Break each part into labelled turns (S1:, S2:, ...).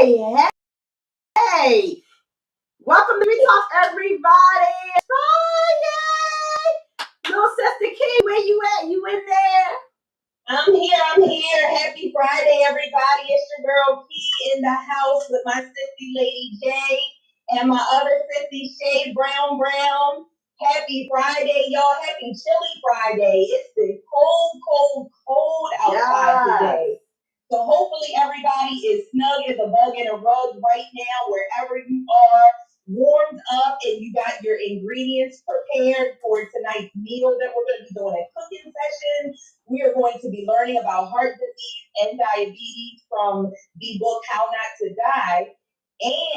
S1: Hey, hey, hey. Welcome to We Talk, everybody. It's Friday. Little Sister Key, where you at? You in there?
S2: I'm here. Happy Friday, everybody. It's your girl Key in the house with my sissy lady Jay and my other sissy Shay Brown. Happy Friday, y'all. Happy chilly Friday. It's been cold outside today. So hopefully everybody is snug as a bug in a rug right now, wherever you are, warmed up, and you got your ingredients prepared for tonight's meal that we're going to be doing a cooking session. We are going to be learning about heart disease and diabetes from the book How Not to Die.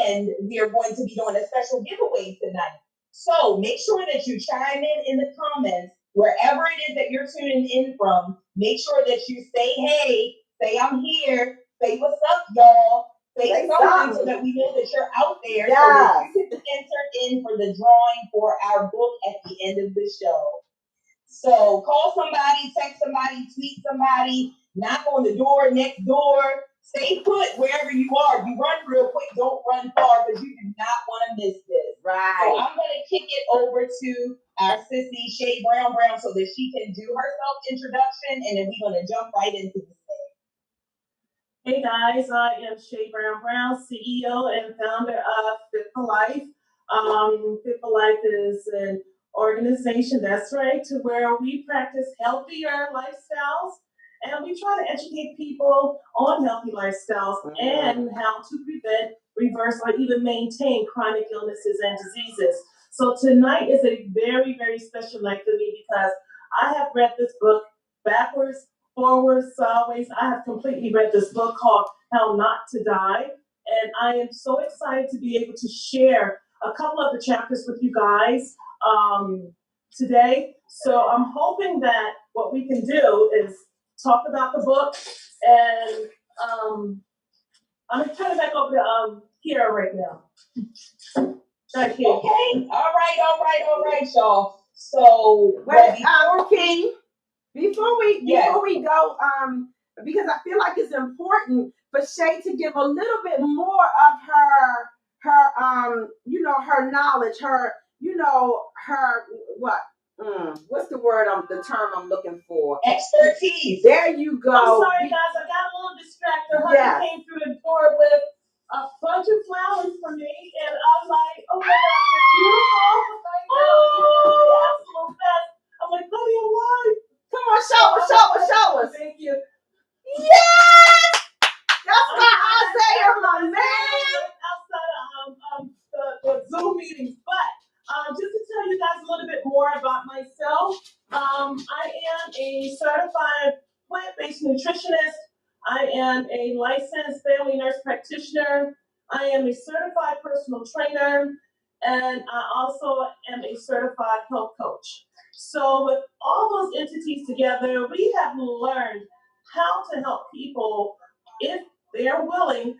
S2: And we are going to be doing a special giveaway tonight. So make sure that you chime in the comments, wherever it is that you're tuning in from. Make sure that you say, hey, say I'm here, say what's up, y'all. Say something so that we know that you're out there, so that you can enter in for the drawing for our book at the end of the show. So call somebody, text somebody, tweet somebody, knock on the door next door. Stay put wherever you are. You run real quick, don't run far, because you do not want to miss this.
S1: Right.
S2: So I'm going to kick it over to our sissy Shay Brown so that she can do her self-introduction, and then we're going to jump right into this thing.
S3: Hey guys, I am Shay Brown, CEO and founder of Fit for Life. Fit for Life is an organization, that's right, to where we practice healthier lifestyles, and we try to educate people on healthy lifestyles and how to prevent, reverse, or even maintain chronic illnesses and diseases. So tonight is a very, very special night for me because I have read this book backwards, forwards, sideways. I have completely read this book called How Not to Die, and I am so excited to be able to share a couple of the chapters with you guys today. So I'm hoping that what we can do is talk about the book, and I'm going to turn it back over to Kiara right now.
S2: Thank you. Okay. All right, y'all. So,
S1: Key. Before we go, because I feel like it's important for Shay to give a little bit more of her knowledge, what's the word, the term I'm looking for?
S2: Expertise.
S1: There you go.
S3: I'm sorry, guys, I got a little distracted. Honey came through the door with a bunch of flowers for me, and I'm like, oh my God, you're beautiful. You're the absolute best. I'm like, honey, I'm live.
S1: Come on, show us.
S3: Thank you.
S1: Yes! That's my Isaiah, my man.
S3: Outside of the Zoom meetings, but just to tell you guys a little bit more about myself, I am a certified plant-based nutritionist. I am a licensed family nurse practitioner. I am a certified personal trainer, and I also am a certified health coach. So with all those entities together, we have learned how to help people, if they're willing,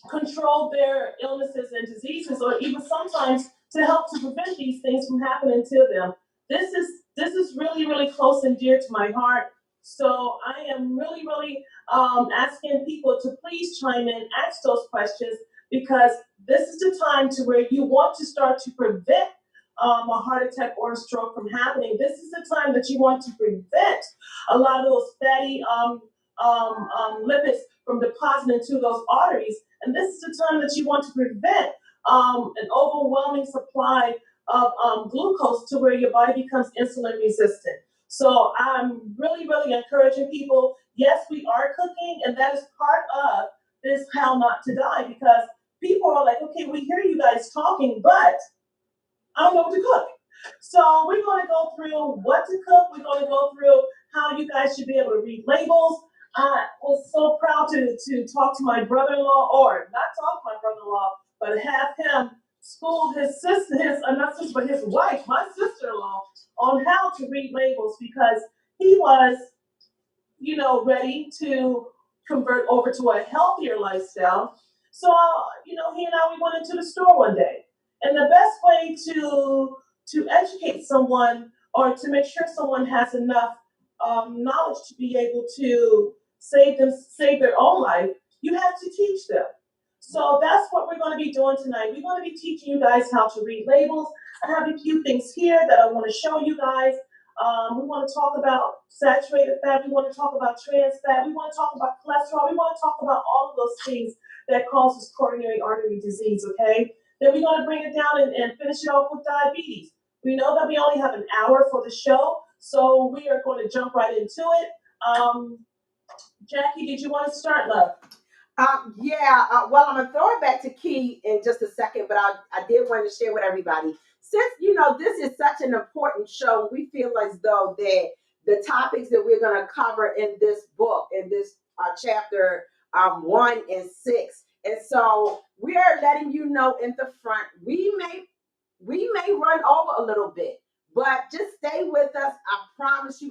S3: control their illnesses and diseases, or even sometimes to help to prevent these things from happening to them. This is really, really close and dear to my heart. So I am really, really asking people to please chime in, ask those questions, because this is the time to where you want to start to prevent a heart attack or a stroke from happening. This is the time that you want to prevent a lot of those fatty lipids from depositing into those arteries. And this is the time that you want to prevent an overwhelming supply of glucose to where your body becomes insulin resistant. So I'm really, really encouraging people. Yes, we are cooking, and that is part of this How Not to Die, because people are like, okay, we hear you guys talking, but I don't know what to cook. So we're going to go through what to cook. We're going to go through how you guys should be able to read labels. I was so proud to talk to my brother-in-law, or not talk to my brother-in-law, but have him school his wife, my sister-in-law, on how to read labels, because he was, ready to convert over to a healthier lifestyle. So, he and I, we went into the store one day, and the best way to educate someone, or to make sure someone has enough knowledge to be able to save their own life, you have to teach them. So that's what we're going to be doing tonight. We're going to be teaching you guys how to read labels. I have a few things here that I want to show you guys. We want to talk about saturated fat. We want to talk about trans fat. We want to talk about cholesterol. We want to talk about all of those things that causes coronary artery disease, okay? Then we're going to bring it down and finish it off with diabetes. We know that we only have an hour for the show, so we are going to jump right into it. Jackie, did you want to start, love?
S1: Well, I'm gonna throw it back to Key in just a second, but I did want to share with everybody. Since this is such an important show, we feel as though that the topics that we're gonna cover in this book, in this chapter 1 and 6, and so we are letting you know in the front, we may run over a little bit, but just stay with us. I promise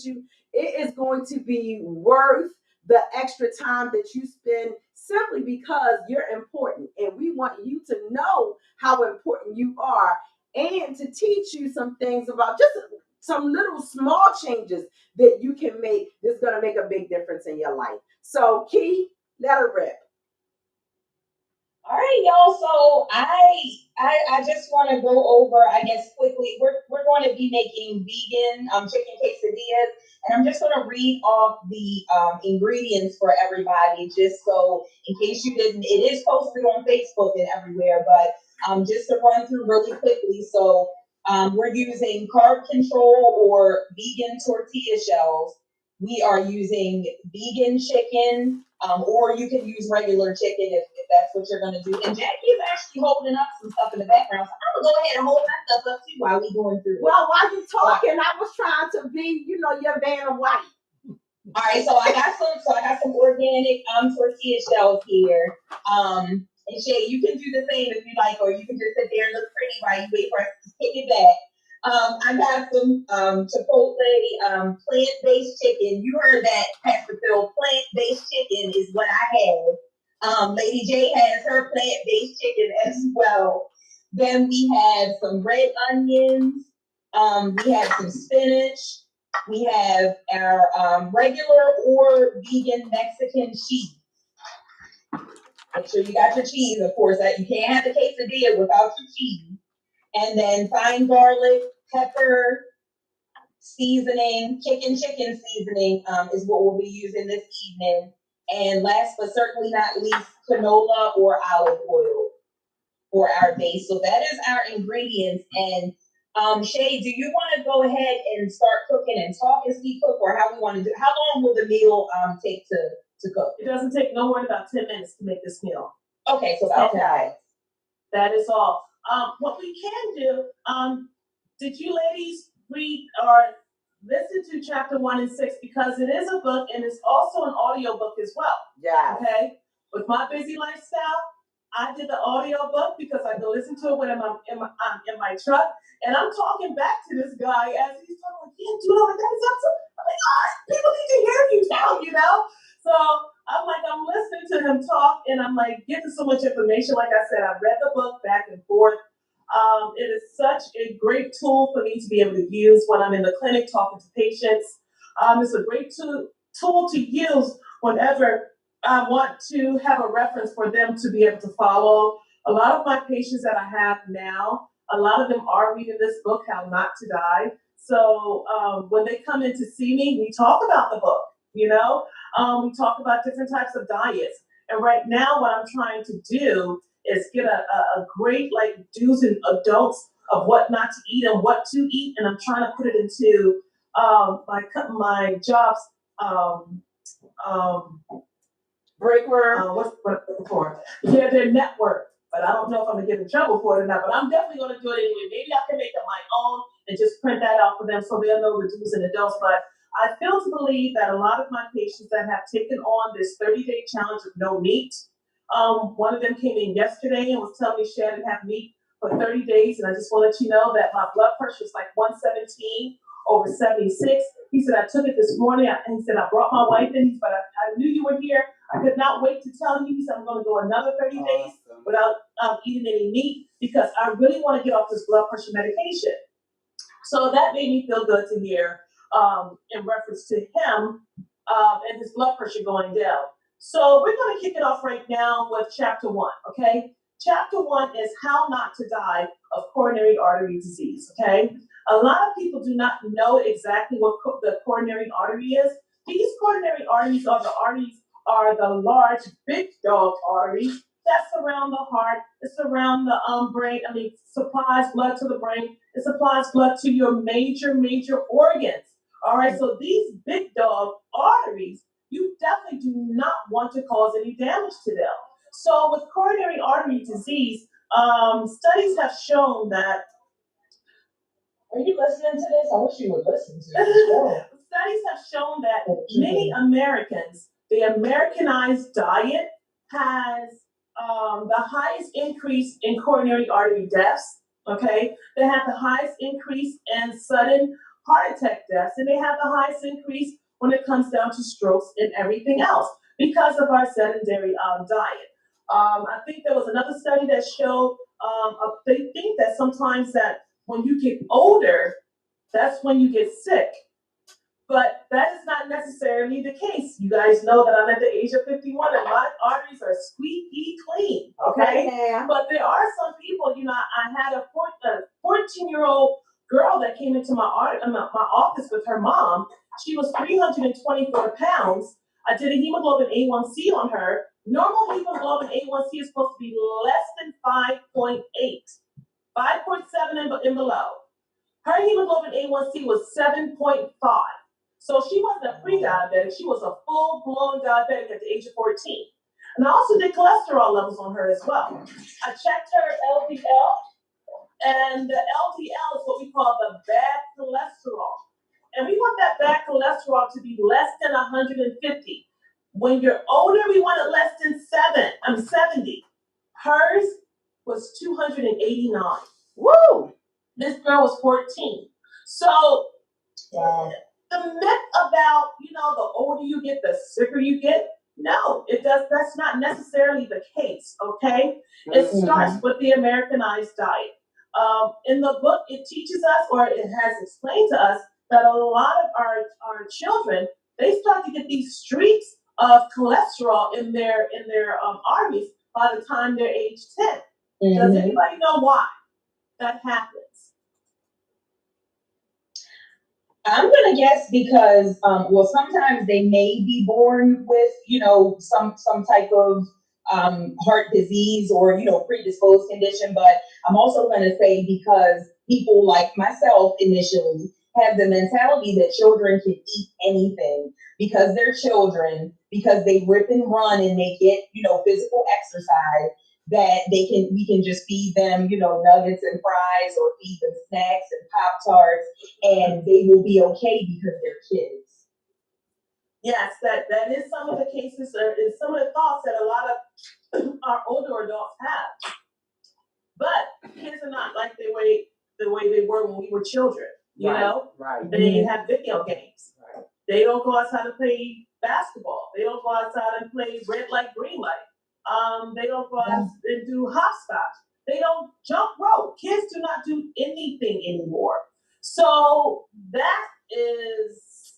S1: you, it is going to be worth the extra time that you spend simply because you're important. And we want you to know how important you are and to teach you some things about just some little small changes that you can make that's going to make a big difference in your life. So, Key, let her rip.
S2: All right, y'all. So I just want to go over, I guess, quickly. We're going to be making vegan chicken quesadillas, and I'm just going to read off the ingredients for everybody, just so in case you didn't. It is posted on Facebook and everywhere, but just to run through really quickly. So we're using carb control or vegan tortilla shells. We are using vegan chicken, or you can use regular chicken if that's what you're going to do. And Jackie is actually holding up some stuff in the background, so I'm going to go ahead and hold my stuff up too while we going through it.
S1: Well, while you talking, I was trying to be, your Vanna White.
S2: All right, so I got some organic tortilla shells here. And Shay, you can do the same if you like, or you can just sit there and look pretty while you wait for us to take it back. I got some Chipotle plant-based chicken. You heard that, Pastor Phil. Plant-based chicken is what I have. Lady J has her plant-based chicken as well. Then we have some red onions. We have some spinach. We have our regular or vegan Mexican cheese. Make sure you got your cheese, of course. You can't have the quesadilla without your cheese. And then fine garlic, pepper, seasoning, chicken seasoning is what we'll be using this evening. And last but certainly not least, canola or olive oil for our base. So that is our ingredients. And Shay, do you want to go ahead and start cooking and talk as we cook, or how we want to do? How long will the meal take to cook?
S3: It doesn't take no more than about 10 minutes to make this meal.
S2: Okay, so about 10 minutes.
S3: That is all. What we can do, did you ladies read or listen to chapter 1 and 6, because it is a book and it's also an audio book as well.
S1: Yeah.
S3: Okay. With my busy lifestyle, I did the audio book because I go listen to it when I'm in my truck, and I'm talking back to this guy as he's talking. I can't do it like that. I'm like, people need to hear you now, So I'm listening to him talk, and I'm like getting so much information. Like I said, I read the book back and forth. It is such a great tool for me to be able to use when I'm in the clinic talking to patients. It's a great tool to use whenever I want to have a reference for them to be able to follow. A lot of my patients that I have now, a lot of them are reading this book, How Not to Die. So when they come in to see me, we talk about the book, we talk about different types of diets. And right now what I'm trying to do is get a great do's and don'ts of what not to eat and what to eat. And I'm trying to put it into my jobs,
S1: breakroom.
S3: What's it for? Yeah, their network. But I don't know if I'm gonna get in trouble for it or not. But I'm definitely gonna do it anyway. Maybe I can make up my own and just print that out for them so they'll know the do's and the don'ts. But I feel to believe that a lot of my patients that have taken on this 30-day challenge of no meat, one of them came in yesterday and was telling me she hadn't had meat for 30 days. And I just want to let you know that my blood pressure is like 117 over 76. He said, I took it this morning. And he said, I brought my wife in. He said, I knew you were here. I could not wait to tell you. He said, I'm going to go another 30 days without eating any meat because I really want to get off this blood pressure medication. So that made me feel good to hear in reference to him and his blood pressure going down. So we're going to kick it off right now with chapter 1, okay? Chapter 1 is how not to die of coronary artery disease, okay? A lot of people do not know exactly what the coronary artery is. These coronary arteries are the large, big dog arteries that surround the heart, it surround the brain, supplies blood to the brain, it supplies blood to your major organs. All right, so these big dog arteries, you definitely do not want to cause any damage to them. So with coronary artery disease, studies have shown that.
S2: Are you listening to this? I wish you would listen to this.
S3: Studies have shown that many Americans, the Americanized diet has the highest increase in coronary artery deaths. Okay, they have the highest increase in sudden heart attack deaths, and they have the highest increase when it comes down to strokes and everything else because of our sedentary diet. I think there was another study that showed they think that sometimes that when you get older, that's when you get sick. But that is not necessarily the case. You guys know that I'm at the age of 51 and my arteries are squeaky clean, okay?
S1: Yeah.
S3: But there are some people, I had a 14-year-old girl that came into my office with her mom. She was 324 pounds. I did a hemoglobin A1C on her. Normal hemoglobin A1C is supposed to be less than 5.8, 5.7 and below. Her hemoglobin A1C was 7.5. So she wasn't a pre-diabetic, she was a full-blown diabetic at the age of 14. And I also did cholesterol levels on her as well. I checked her LDL, and the LDL is what we call the bad cholesterol. And we want that bad cholesterol to be less than 150. When you're older, we want it less than 70. Hers was 289.
S1: Woo!
S3: This girl was 14. So the myth about, the older you get, the sicker you get, no, it does. That's not necessarily the case, okay? It starts with the Americanized diet. In the book, it teaches us, or it has explained to us, that a lot of our children, they start to get these streaks of cholesterol in their arteries by the time they're age 10. Does anybody know why that happens?
S2: I'm gonna guess because, sometimes they may be born with, some type of heart disease or predisposed condition. But I'm also gonna say because people like myself initially have the mentality that children can eat anything because they're children, because they rip and run and they get physical exercise, that we can just feed them, nuggets and fries, or feed them snacks and Pop-Tarts, and they will be okay because they're kids.
S3: Yes, that is some of the cases, is some of the thoughts that a lot of our older adults have. But kids are not like the way they were when we were children. You know?
S1: Right.
S3: They have video games. Right. They don't go outside and play basketball. They don't go outside and play red light, green light. They don't go out and do hopscotch. They don't jump rope. Kids do not do anything anymore. So that is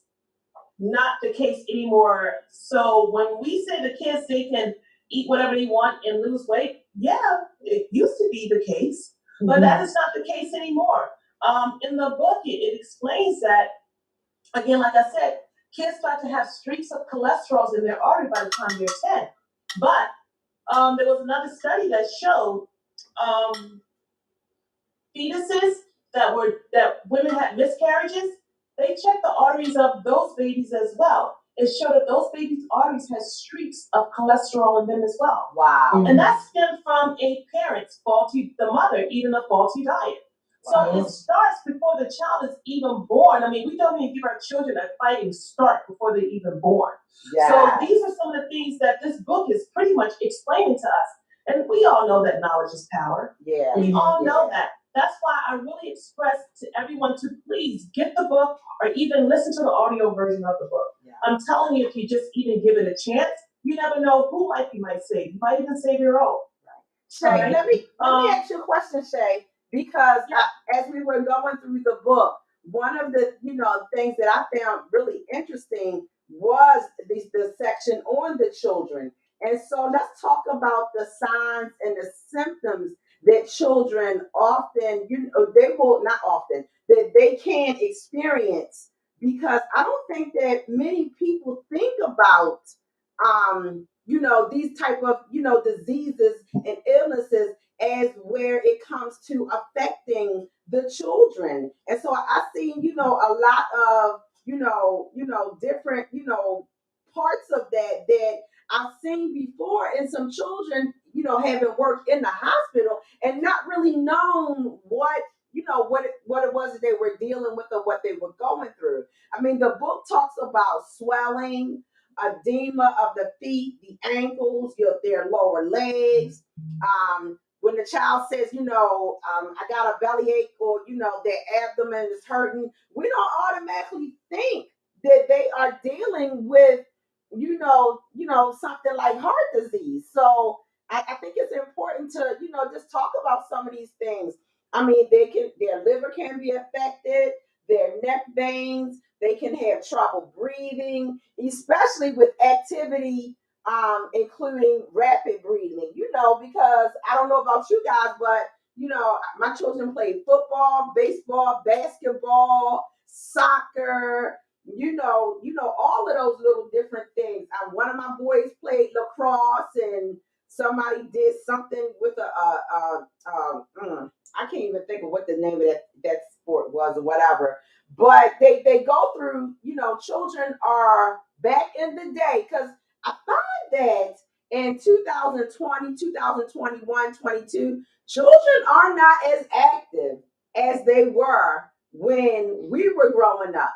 S3: not the case anymore. So when we say the kids, they can eat whatever they want and lose weight, yeah, it used to be the case, but that is not the case anymore. In the book, it explains that, again, like I said, kids start to have streaks of cholesterol in their artery by the time they're 10. But there was another study that showed fetuses that women had miscarriages. They checked the arteries of those babies as well. It showed that those babies' arteries had streaks of cholesterol in them as well.
S1: Wow.
S3: And that stemmed from the mother eating a faulty diet. So it starts before the child is even born. I mean, we don't even give our children a fighting start before they're even born. Yeah. So these are some of the things that this book is pretty much explaining to us. And we all know that knowledge is power. Yeah. We all know that. That's why I really express to everyone to please get the book or even listen to the audio version of the book. Yeah. I'm telling you, if you just even give it a chance, you never know who you might save. You might even save your own.
S1: Right. Shay, let me ask you a question, Shay, because as we were going through the book, one of the things that I found really interesting was the section on the children. And so let's talk about the signs and the symptoms that children often, they will not often, that they can experience, because I don't think that many people think about, these type of, diseases and illnesses as where it comes to affecting the children. And so I see, a lot of, different, parts of that I've seen before in some children, having worked in the hospital and not really known what it was that they were dealing with or what they were going through. I mean, the book talks about swelling, edema of the feet, the ankles, their lower legs. When the child says, I got a bellyache, or their abdomen is hurting, we don't automatically think that they are dealing with, something like heart disease. So I think it's important to, just talk about some of these things. I mean, their liver can be affected, their neck veins, they can have trouble breathing, especially with activity, including rapid breathing, because I don't know about you guys, but my children played football, baseball, basketball, soccer, all of those little different things. One of my boys played lacrosse, and somebody did something with I can't even think of what the name of that sport was or whatever. But they go through, children are back in the day, because I find that in 2020, 2021, 22, children are not as active as they were when we were growing up.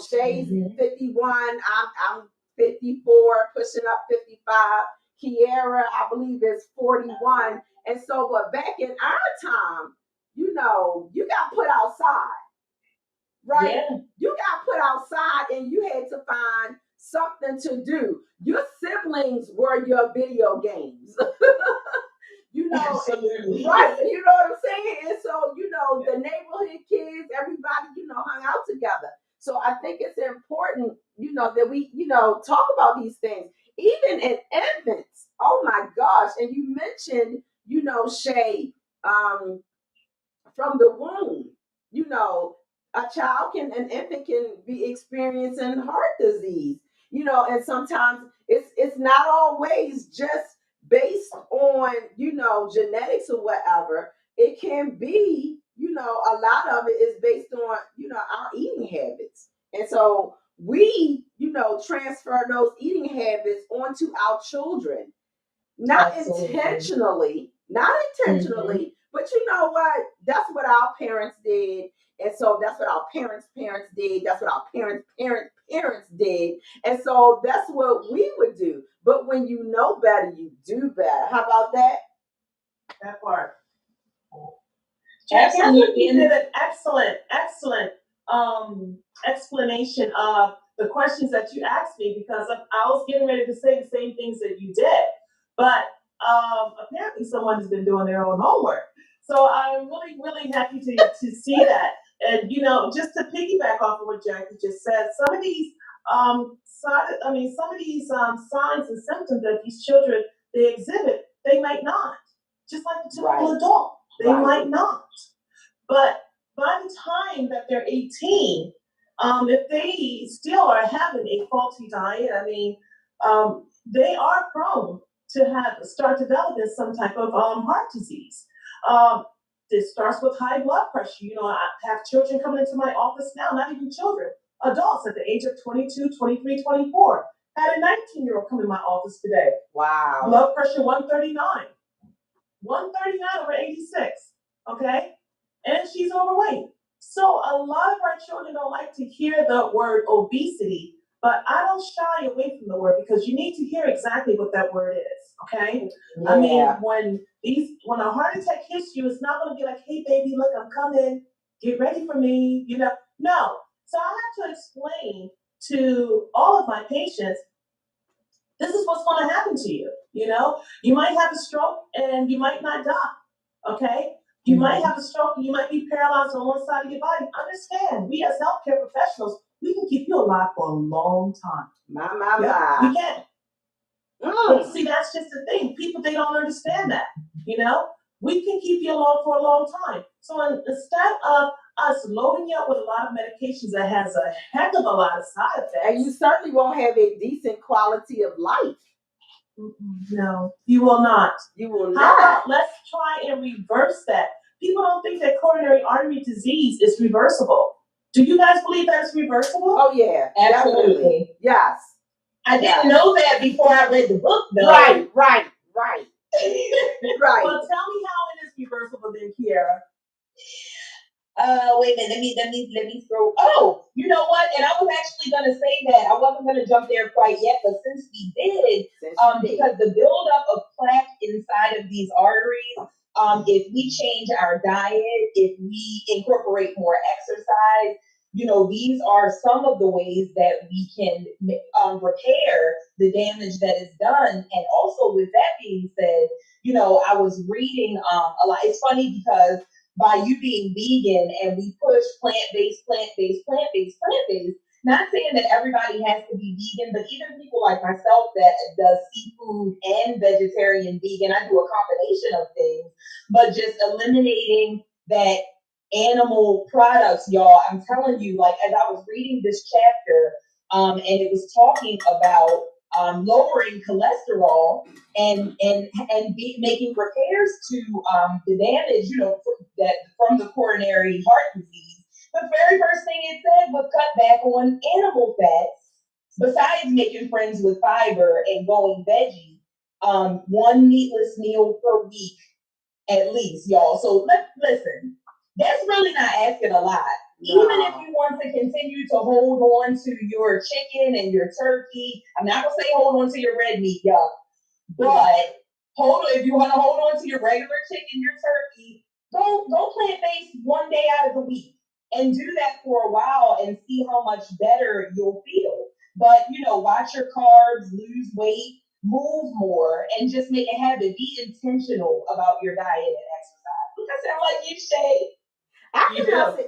S1: Shay's 51, I'm 54, pushing up 55. Kiera, I believe, is 41. And so, but back in our time, you got put outside, right?
S2: Yeah.
S1: You got put outside and you had to find something to do. Your siblings were your video games.
S2: Absolutely.
S1: Right? You know what I'm saying? And so, the neighborhood kids, everybody, hung out together. So I think it's important, that we, talk about these things, even in infants. Oh my gosh. And you mentioned, Shay, from the womb. You know, an infant can be experiencing heart disease. And sometimes it's not always just based on genetics or whatever. It can be, a lot of it is based on our eating habits, and so we transfer those eating habits onto our children, not
S2: Absolutely.
S1: intentionally, not intentionally, but you know what? That's what our parents did. And so that's what our parents did. That's what our parents did. And so that's what we would do. But when you know better, you do better. How about that?
S3: That part. Jackie, I think
S2: Absolutely.
S3: you did an excellent explanation of the questions that you asked me, because I was getting ready to say the same things that you did, but apparently someone has been doing their own homework. So I'm really, really happy to see that. And just to piggyback off of what Jackie just said, some of these signs and symptoms that these children they exhibit, they might not, just like the typical
S1: Right.
S3: adult, they
S1: Right.
S3: might not. But by the time that they're 18, if they still are having a faulty diet, they are prone to start developing some type of heart disease. Um, this starts with high blood pressure. I have children coming into my office now, not even children, adults at the age of 22, 23, 24. Had a 19-year-old come in my office today.
S1: Wow.
S3: Blood pressure 139. 139 over 86. Okay? And she's overweight. So a lot of our children don't like to hear the word obesity, but I don't shy away from the word, because you need to hear exactly what that word is. Okay?
S1: Yeah.
S3: I mean, when a heart attack hits you, it's not going to be like, hey baby, look, I'm coming. Get ready for me. No. So I have to explain to all of my patients, this is what's going to happen to you. You might have a stroke and you might not die. Okay? You might have a stroke and you might be paralyzed on one side of your body. Understand, we as healthcare professionals, we can keep you alive for a long time.
S1: My.
S3: We can. But see, that's just the thing. People, they don't understand that. You know, we can keep you alive for a long time. So instead of us loading you up with a lot of medications that has a heck of a lot of side effects,
S1: and you certainly won't have a decent quality of life.
S3: No, you will not.
S1: You will
S3: How
S1: not.
S3: about let's try and reverse that? People don't think that coronary artery disease is reversible. Do you guys believe that it's reversible?
S1: Oh yeah,
S2: Absolutely.
S1: definitely. Yes.
S2: I didn't know that before I read the book, though.
S1: Right. Right.
S3: Well, tell me how it is reversible, then, Kiara.
S2: Wait a minute. Let me scroll. Oh, you know what? And I was actually gonna say that I wasn't gonna jump there quite yet, but since we did, because the buildup of plaque inside of these arteries, if we change our diet, if we incorporate more exercise, these are some of the ways that we can repair the damage that is done. And also, with that being said, I was reading a lot. It's funny because by you being vegan and we push plant-based, not saying that everybody has to be vegan, but even people like myself that does seafood and vegetarian vegan, I do a combination of things, but just eliminating that animal products, y'all. I'm telling you, like, as I was reading this chapter, and it was talking about lowering cholesterol and making repairs to the damage, that from the coronary heart disease. The very first thing it said was cut back on animal fats, besides making friends with fiber and going veggie. One meatless meal per week, at least, y'all. So listen, that's really not asking a lot. No. Even if you want to continue to hold on to your chicken and your turkey, I'm not gonna say hold on to your red meat, y'all, but if you want to hold on to your regular chicken, your turkey, go plant-based one day out of the week and do that for a while and see how much better you'll feel. But watch your carbs, lose weight, move more, and just make a habit. Be intentional about your diet and exercise. Does that sound like you, Shay?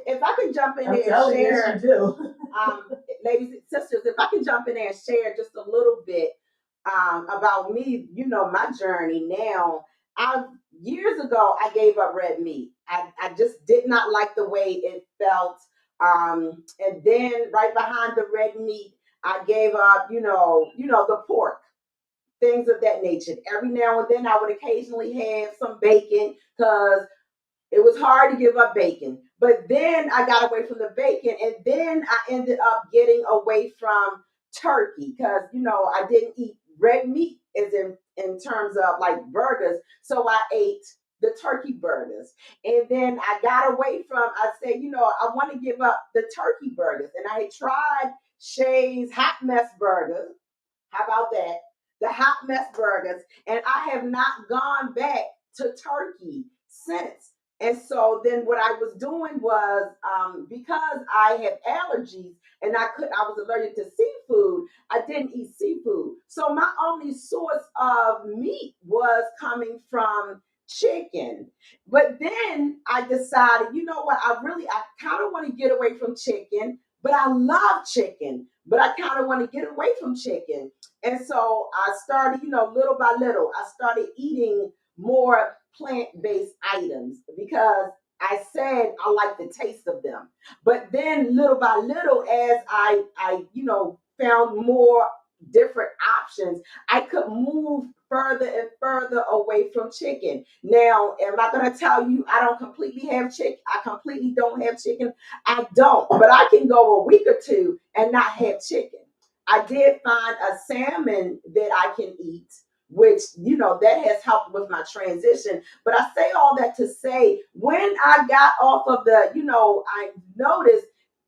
S1: If I could jump in there and share, ladies and sisters, if I can jump in there and share just a little bit about me, my journey now. Years ago, I gave up red meat. I just did not like the way it felt. And then right behind the red meat, I gave up, the pork, things of that nature. Every now and then I would occasionally have some bacon because it was hard to give up bacon. But then I got away from the bacon, and then I ended up getting away from turkey because, I didn't eat red meat as in terms of like burgers. So I ate the turkey burgers. And then I got away from, I said, I want to give up the turkey burgers. And I had tried Shay's Hot Mess Burgers. How about that? The Hot Mess Burgers. And I have not gone back to turkey since. And so then what I was doing was because I have allergies and I was allergic to seafood, I didn't eat seafood. So my only source of meat was coming from chicken. But then I decided, you know what, I kind of want to get away from chicken, but I love chicken, but I kind of want to get away from chicken. And so I started, little by little, I started eating more plant-based items because I said I like the taste of them. But then little by little, as I found more different options, I could move further and further away from chicken. Now, am I going to tell you I don't completely have chicken? I completely don't have chicken. I don't, but I can go a week or two and not have chicken. I did find a salmon that I can eat, which, that has helped with my transition. But I say all that to say, when I got off of I noticed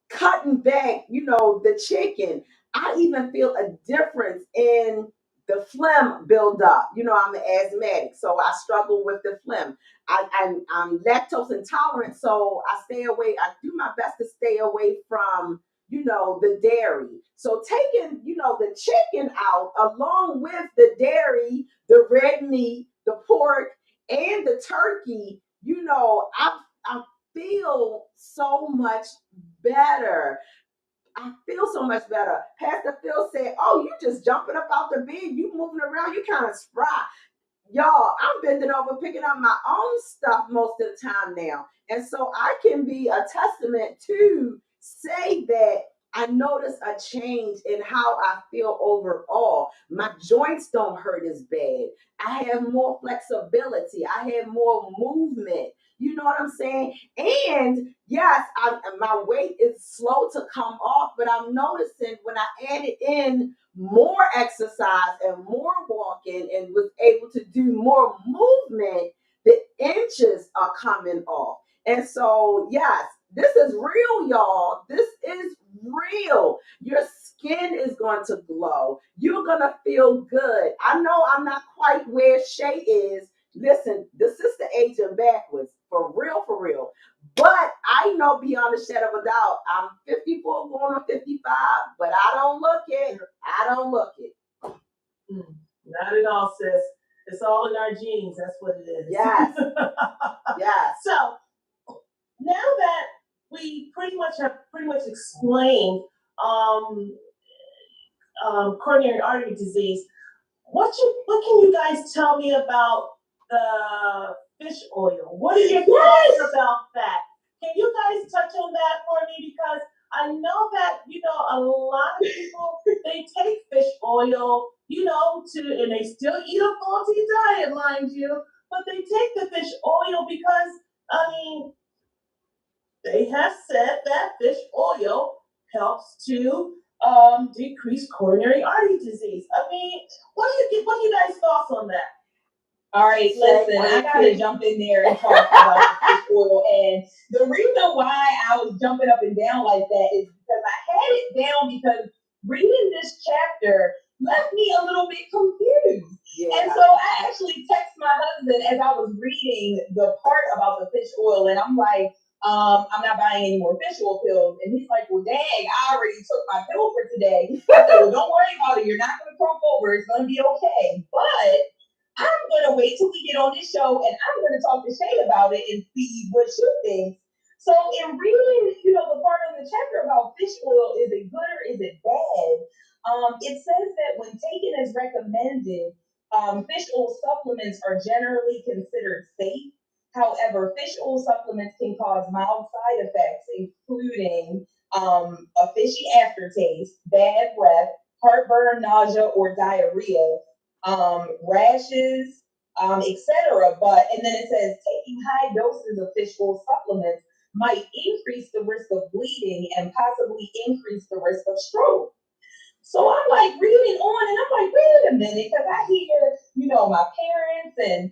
S1: cutting back, the chicken, I even feel a difference in the phlegm buildup. I'm an asthmatic, so I struggle with the phlegm. I'm lactose intolerant, so I stay away. I do my best to stay away from the dairy. So taking, the chicken out along with the dairy, the red meat, the pork, and the turkey, I feel so much better. I feel so much better. Pastor Phil said, "Oh, you just jumping up out the bed, you moving around, you kind of spry." Y'all, I'm bending over picking up my own stuff most of the time now. And so I can be a testament to say that I notice a change in how I feel overall. My joints don't hurt as bad. I have more flexibility. I have more movement. You know what I'm saying? And yes, my weight is slow to come off, but I'm noticing when I added in more exercise and more walking and was able to do more movement, the inches are coming off. And so, yes, this is real, y'all. This is real. Your skin is going to glow. You're going to feel good. I know I'm not quite where Shay is. Listen, the sister aging backwards, for real, for real. But I know beyond a shadow of a doubt, I'm 54 going on 55, but I don't look it. I don't look it.
S3: Not at all, sis. It's all in our genes. That's what it is.
S1: Yes. Yes.
S3: So now that we pretty much explained coronary artery disease, what can you guys tell me about the fish oil? What are your thoughts about that? Can you guys touch on that for me? Because I know that, a lot of people, they take fish oil, and they still eat a faulty diet, mind you, but they take the fish oil because, I mean, they have said that fish oil helps to decrease coronary artery disease. I mean, what are you guys' thoughts on that?
S2: All right, listen, I gotta jump in there and talk about the fish oil. And the reason why I was jumping up and down like that is because I had it down because reading this chapter left me a little bit confused. Yeah. And so I actually texted my husband as I was reading the part about the fish oil, and I'm like, I'm not buying any more fish oil pills. And he's like, well, dang, I already took my pill for today. I said, well, don't worry about it. You're not going to croak over. It's going to be okay. But I'm going to wait till we get on this show and I'm going to talk to Shay about it and see what she thinks. So in reading, the part of the chapter about fish oil, is it good or is it bad? It says that when taken as recommended, fish oil supplements are generally considered safe. However, fish oil supplements can cause mild side effects, including a fishy aftertaste, bad breath, heartburn, nausea, or diarrhea, rashes, etc. And then it says taking high doses of fish oil supplements might increase the risk of bleeding and possibly increase the risk of stroke. So I'm like reading on and I'm like, wait a minute, because I hear, my parents and,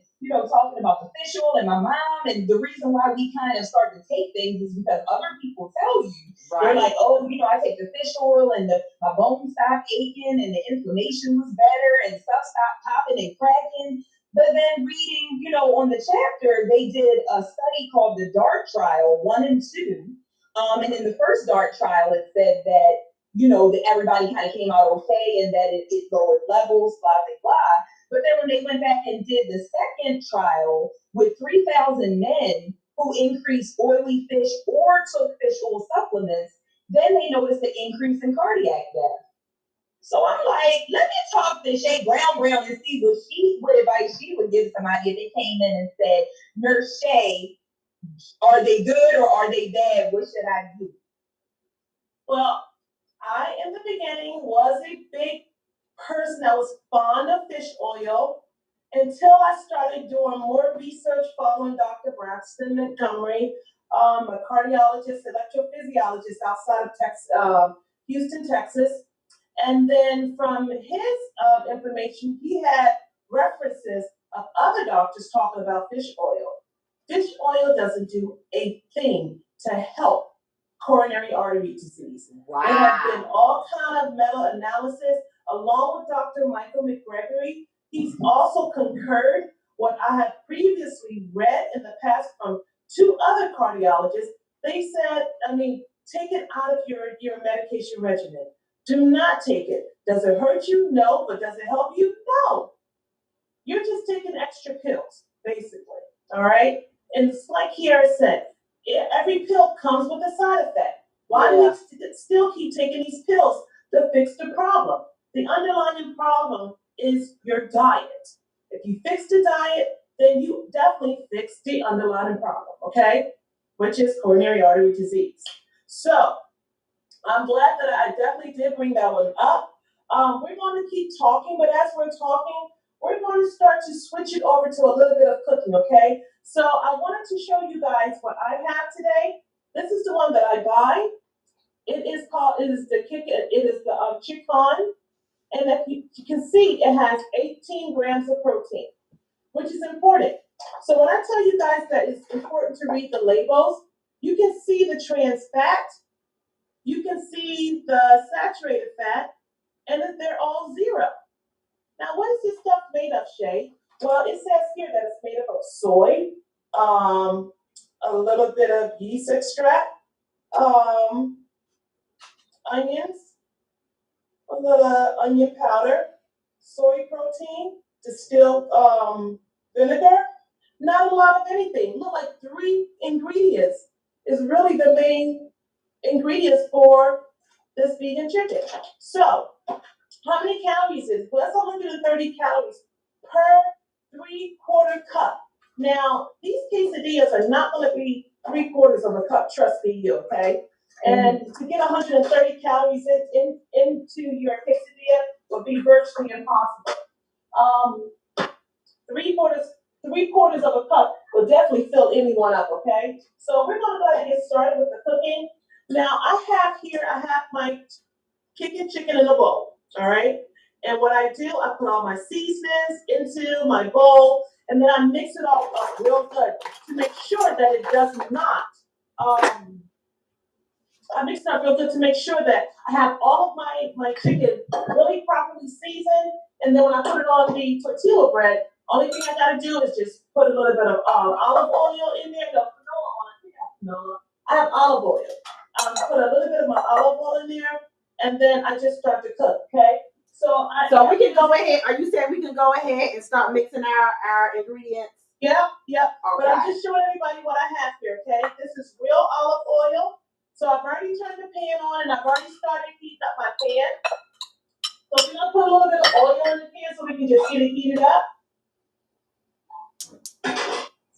S2: talking about the fish oil and my mom. And the reason why we kind of start to take things is because other people tell you. Right. They're like, oh, I take the fish oil and my bones stopped aching and the inflammation was better and stuff stopped popping and cracking. But then reading, on the chapter, they did a study called the DART trial 1 and 2. And in the first DART trial, it said that, that everybody kind of came out okay and that it lowered levels, blah, blah, blah. But then when they went back and did the second trial with 3,000 men who increased oily fish or took fish oil supplements, then they noticed the increase in cardiac death. So I'm like, let me talk to Shay Brown and see what advice she would give somebody if they came in and said, Nurse Shay, are they good or are they bad? What should I do?
S3: Well, I, in the beginning, was a big person that was fond of fish oil until I started doing more research following Dr. Braxton Montgomery, a cardiologist, electrophysiologist outside of Houston, Texas. And then from his information, he had references of other doctors talking about fish oil. Fish oil doesn't do a thing to help coronary artery disease. Wow. There have been all kind of meta-analysis along with Dr. Michael McGregory. He's also concurred what I have previously read in the past from 2 other cardiologists. They said, take it out of your medication regimen. Do not take it. Does it hurt you? No. But does it help you? No. You're just taking extra pills, basically. All right? And it's like Kiara said, every pill comes with a side effect. Why do we still keep taking these pills to fix the problem? The underlying problem is your diet. If you fix the diet, then you definitely fix the underlying problem, okay? Which is coronary artery disease. So I'm glad that I definitely did bring that one up. We're going to keep talking, but as we're talking, we're going to start to switch it over to a little bit of cooking, okay? So I wanted to show you guys what I have today. This is the one that I buy. It is the chicken, and if you can see, it has 18 grams of protein, which is important. So when I tell you guys that it's important to read the labels, you can see the trans fat, you can see the saturated fat, and that they're all zero. Now, what is this stuff made of, Shay? Well, it says here that it's made up of soy, a little bit of yeast extract, onions, a little onion powder, soy protein, distilled vinegar. Not a lot of anything. Look like 3 ingredients is really the main ingredients for this vegan chicken. So, how many calories is it? Well, that's 130 calories per 3/4 cup. Now, these quesadillas are not going to be 3/4 of a cup, trust me, you, okay? And to get 130 calories into your quesadilla would be virtually impossible. Three quarters of a cup will definitely fill anyone up, okay? So we're gonna go ahead and get started with the cooking. Now I have my chicken in a bowl, all right? And what I do, I put all my seasonings into my bowl, and then I mix it all up real good to make sure that it does not, I mix it up real good to make sure that I have all of my chicken really properly seasoned. And then when I put it on the tortilla bread, only thing I gotta do is just put a little bit of olive oil in there. No, canola oil. No, I have olive oil. Put a little bit of my olive oil in there, and then I just start to cook. Okay. So
S1: we can go ahead. Are you saying we can go ahead and start mixing our ingredients?
S3: Yep.
S1: Okay.
S3: But I'm just showing everybody what I have here. Okay. This is real olive oil. So I've already turned the pan on, and I've already started heating up my pan. So we're gonna put a little bit of oil in the pan so we can just get it heated up.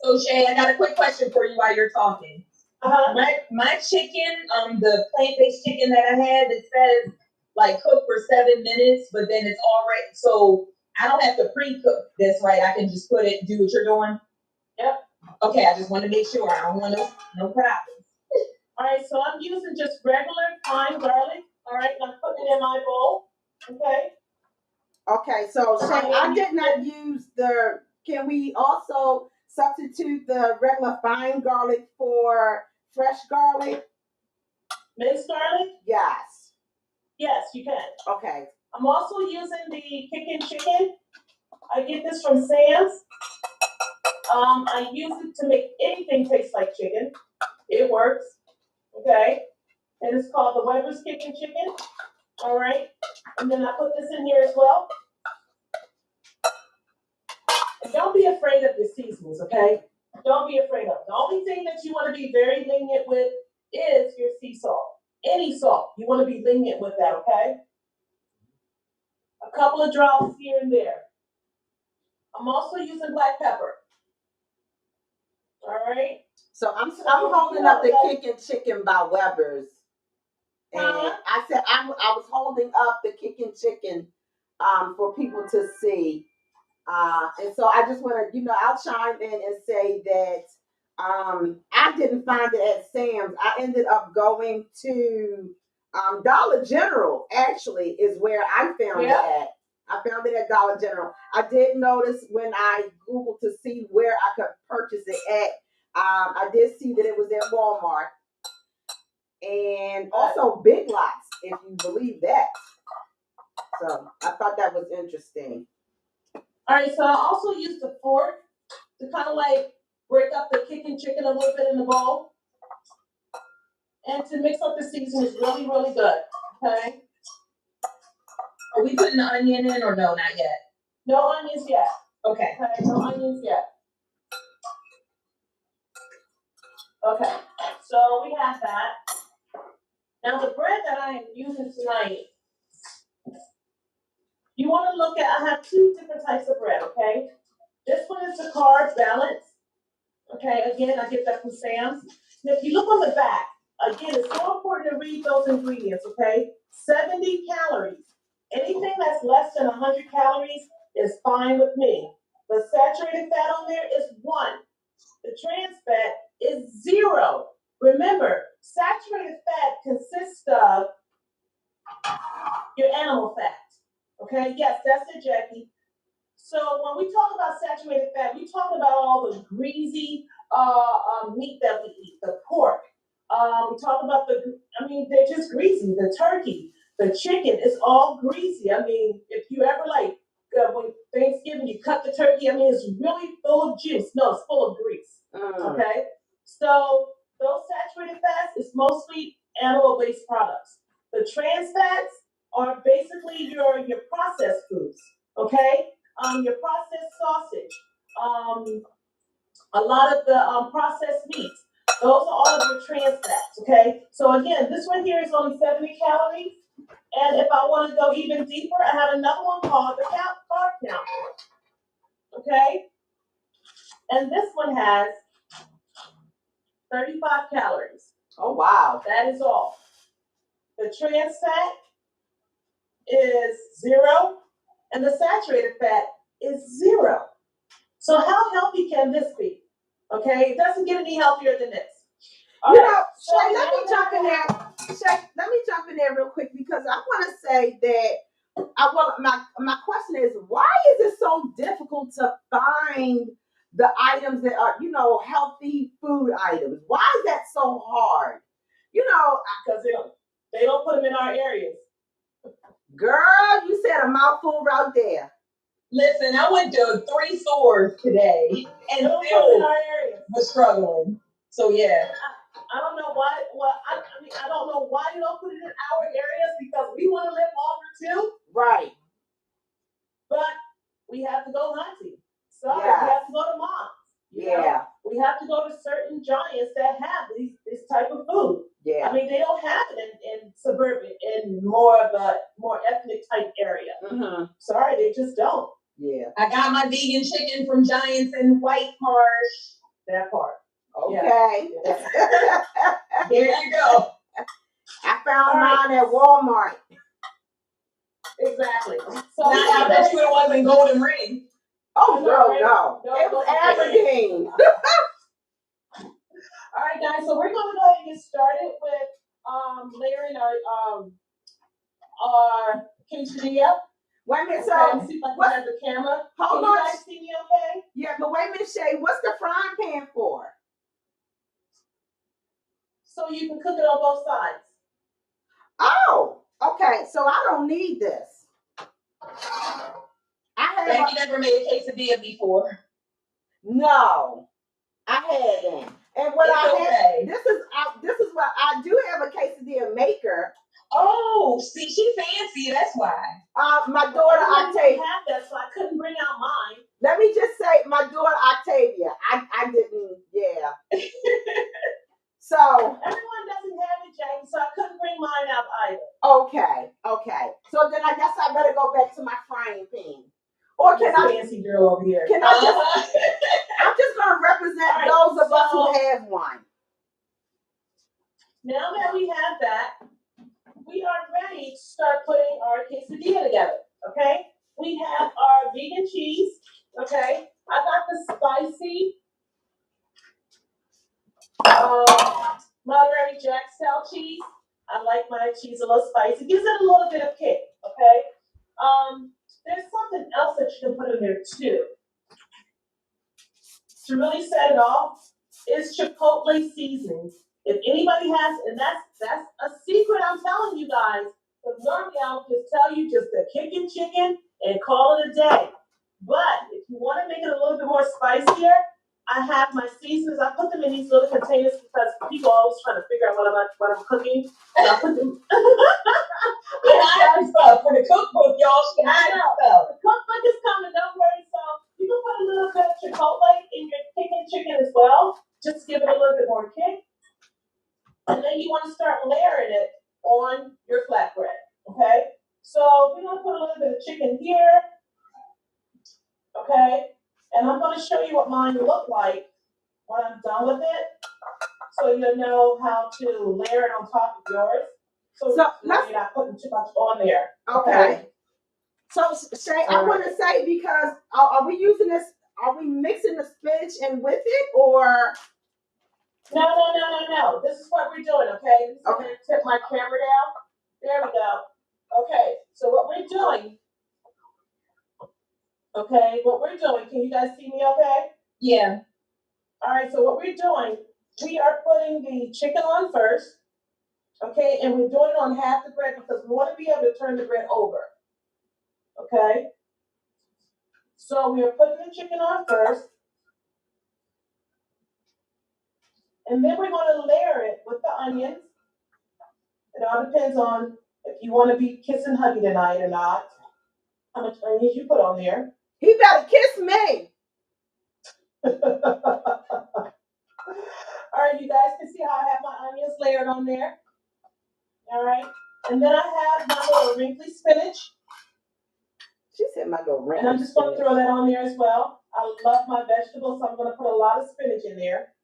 S2: So Shay, I got a quick question for you while you're talking. My chicken, the plant-based chicken that I had, it says like cook for 7 minutes, but then it's already, so I don't have to pre-cook this, right? I can just put it, do what you're doing?
S3: Yep.
S2: Okay, I just want to make sure. I don't want no problems.
S3: All right, so I'm using just regular fine garlic. All right, and I'm putting it in my bowl. Okay.
S1: Okay, so Shay, I did not use can we also substitute the regular fine garlic for fresh garlic?
S3: Minced garlic?
S1: Yes.
S3: Yes, you can.
S1: Okay.
S3: I'm also using the chicken. I get this from Sam's. I use it to make anything taste like chicken. It works. Okay. And it's called the Weber's chicken. All right. And then I put this in here as well. And don't be afraid of your seasonings, okay? Don't be afraid of it. The only thing that you want to be very lenient with is your sea salt. Any salt, you want to be lenient with that, okay? A couple of drops here and there. I'm also using black pepper. All right.
S1: So I'm holding up the chicken by Weber's, and I said I was holding up the chicken for people to see. And so I just want to, I'll chime in and say that I didn't find it at Sam's. I ended up going to Dollar General, actually, is where I found it at. I found it at Dollar General. I did notice when I Googled to see where I could purchase it at, I did see that it was at Walmart and also Big Lots, if you believe that. So I thought that was interesting.
S3: All right, so I also used the fork to kind of like break up the chicken a little bit in the bowl. And to mix up the seasoning is really, really good, okay?
S2: Are we putting the onion in or no, not yet?
S3: No onions yet.
S2: Okay.
S3: No onions yet. Okay, so we have that. Now the bread that I am using tonight, you want to look at, I have two different types of bread, okay? This one is the carb balance. Okay, again, I get that from Sam's. And if you look on the back, again, it's so important to read those ingredients, okay? 70 calories. Anything that's less than 100 calories is fine with me. The saturated fat on there is 1. The trans fat is 0. Remember, saturated fat consists of your animal fat. Okay, yes, that's it, Jackie. So when we talk about saturated fat, we talk about all the greasy meat that we eat, the pork. We talk about they're just greasy. The turkey, the chicken, it's all greasy. I mean, if you ever when Thanksgiving, you cut the turkey, I mean, it's really full of juice. No, it's full of grease. Okay? So those saturated fats is mostly animal-based products. The trans fats are basically your processed foods. Okay? Your processed sausage, a lot of the processed meats. Those are all of your trans fats, okay? So again, this one here is only 70 calories. And if I want to go even deeper, I have another one called the carb count, okay? And this one has 35 calories.
S1: Oh, wow.
S3: That is all. The trans fat is 0, and the saturated fat is 0. So how healthy can this be? Okay, it doesn't get any healthier than this.
S1: Shay, let me jump in there. Shay, let me jump in there real quick because I want to say that my question is, why is it so difficult to find the items that are, healthy food items? Why is that so hard?
S3: Because they don't put them in our areas.
S1: Girl, you said a mouthful right there.
S2: Listen, I went to 3 stores today and still was struggling. So yeah.
S3: I don't know why. Well, I don't know why you don't put it in our areas because we want to live longer too.
S1: Right.
S3: But we have to go hunting. Sorry, we have to go to moms.
S1: Yeah.
S3: We have to go to certain giants that have this type of food.
S1: Yeah.
S3: I mean, they don't have it in suburban, in more of a more ethnic type area.
S1: Mm-hmm.
S3: Sorry, they just don't.
S1: Yeah.
S2: I got my vegan chicken from Giants in White Marsh.
S3: That part.
S1: Okay.
S2: Yeah. There you go.
S1: I found mine at Walmart.
S3: Exactly. So
S2: I bet you it wasn't Golden Ring.
S1: Oh, no. It was Aberdeen.
S3: All right, guys. So we're going to go ahead and get started with layering our quesadilla.
S1: Wait a minute,
S3: so see if I can have the camera.
S1: Hold
S3: on.
S1: You
S3: guys see me okay?
S1: Yeah, but wait a minute, Shay. What's the frying pan for?
S3: So you can cook it on both sides.
S1: Oh, okay. So I don't need this.
S2: Have you never made a quesadilla before?
S1: No, I haven't. And what this is what I do have a quesadilla maker.
S2: Oh, see, she fancy. That's why.
S1: My daughter Octavia
S3: have that, so I couldn't bring out mine.
S1: Let me just say, my daughter Octavia. I didn't. Yeah. So
S3: everyone doesn't have it, Jackie. So I couldn't bring mine out either.
S1: Okay. So then I guess I better go back to my frying pan. Or can I?
S3: Fancy girl over here.
S1: Can I just? I'm just gonna represent those of us who have one.
S3: Now that we have that, we are ready to start putting our quesadilla together. Okay, we have our vegan cheese. Okay, I got the spicy Monterey Jack style cheese. I like my cheese a little spicy. It gives it a little bit of kick. Okay. There's something else that you can put in there too. To really set it off is chipotle seasoning. If anybody has, and that's a secret I'm telling you guys. Because normally I'll just tell you just a kicking chicken and call it a day. But if you want to make it a little bit more spicier, I have my seasonings. I put them in these little containers because people are always trying to figure out what I'm cooking. So I put them.
S2: I have stuff for the cookbook, y'all. She has stuff.
S3: The cookbook is coming. Don't worry. So you can put a little bit of chipotle in your kicking chicken as well. Just give it a little bit more kick. And then you want to start layering it on your flatbread. Okay? So we're gonna put a little bit of chicken here. Okay? And I'm gonna show you what mine look like when I'm done with it. So you'll know how to layer it on top of yours. So now you're not putting too much on there.
S1: Okay. So Shay, I want to say, because are we using this? Are we mixing the spinach in with it, or?
S3: No. This is what we're doing. Okay. I'm gonna tip my camera down. There we go. Okay. So what we're doing. Okay. What we're doing. Can you guys see me? Okay.
S2: Yeah.
S3: All right. So what we're doing. We are putting the chicken on first. Okay, and we're doing it on half the bread because we want to be able to turn the bread over. Okay, so we are putting the chicken on first, and then we're going to layer it with the onions. It all depends on if you want to be kissing hubby tonight or not. How much onions you put on there?
S1: He better kiss me.
S3: All right, you guys can see how I have my onions layered on there. All right, and then I have my little wrinkly spinach.
S1: She said my little wrinkly.
S3: And I'm just going to throw that on there as well. I love my vegetables, so I'm going to put a lot of spinach in there.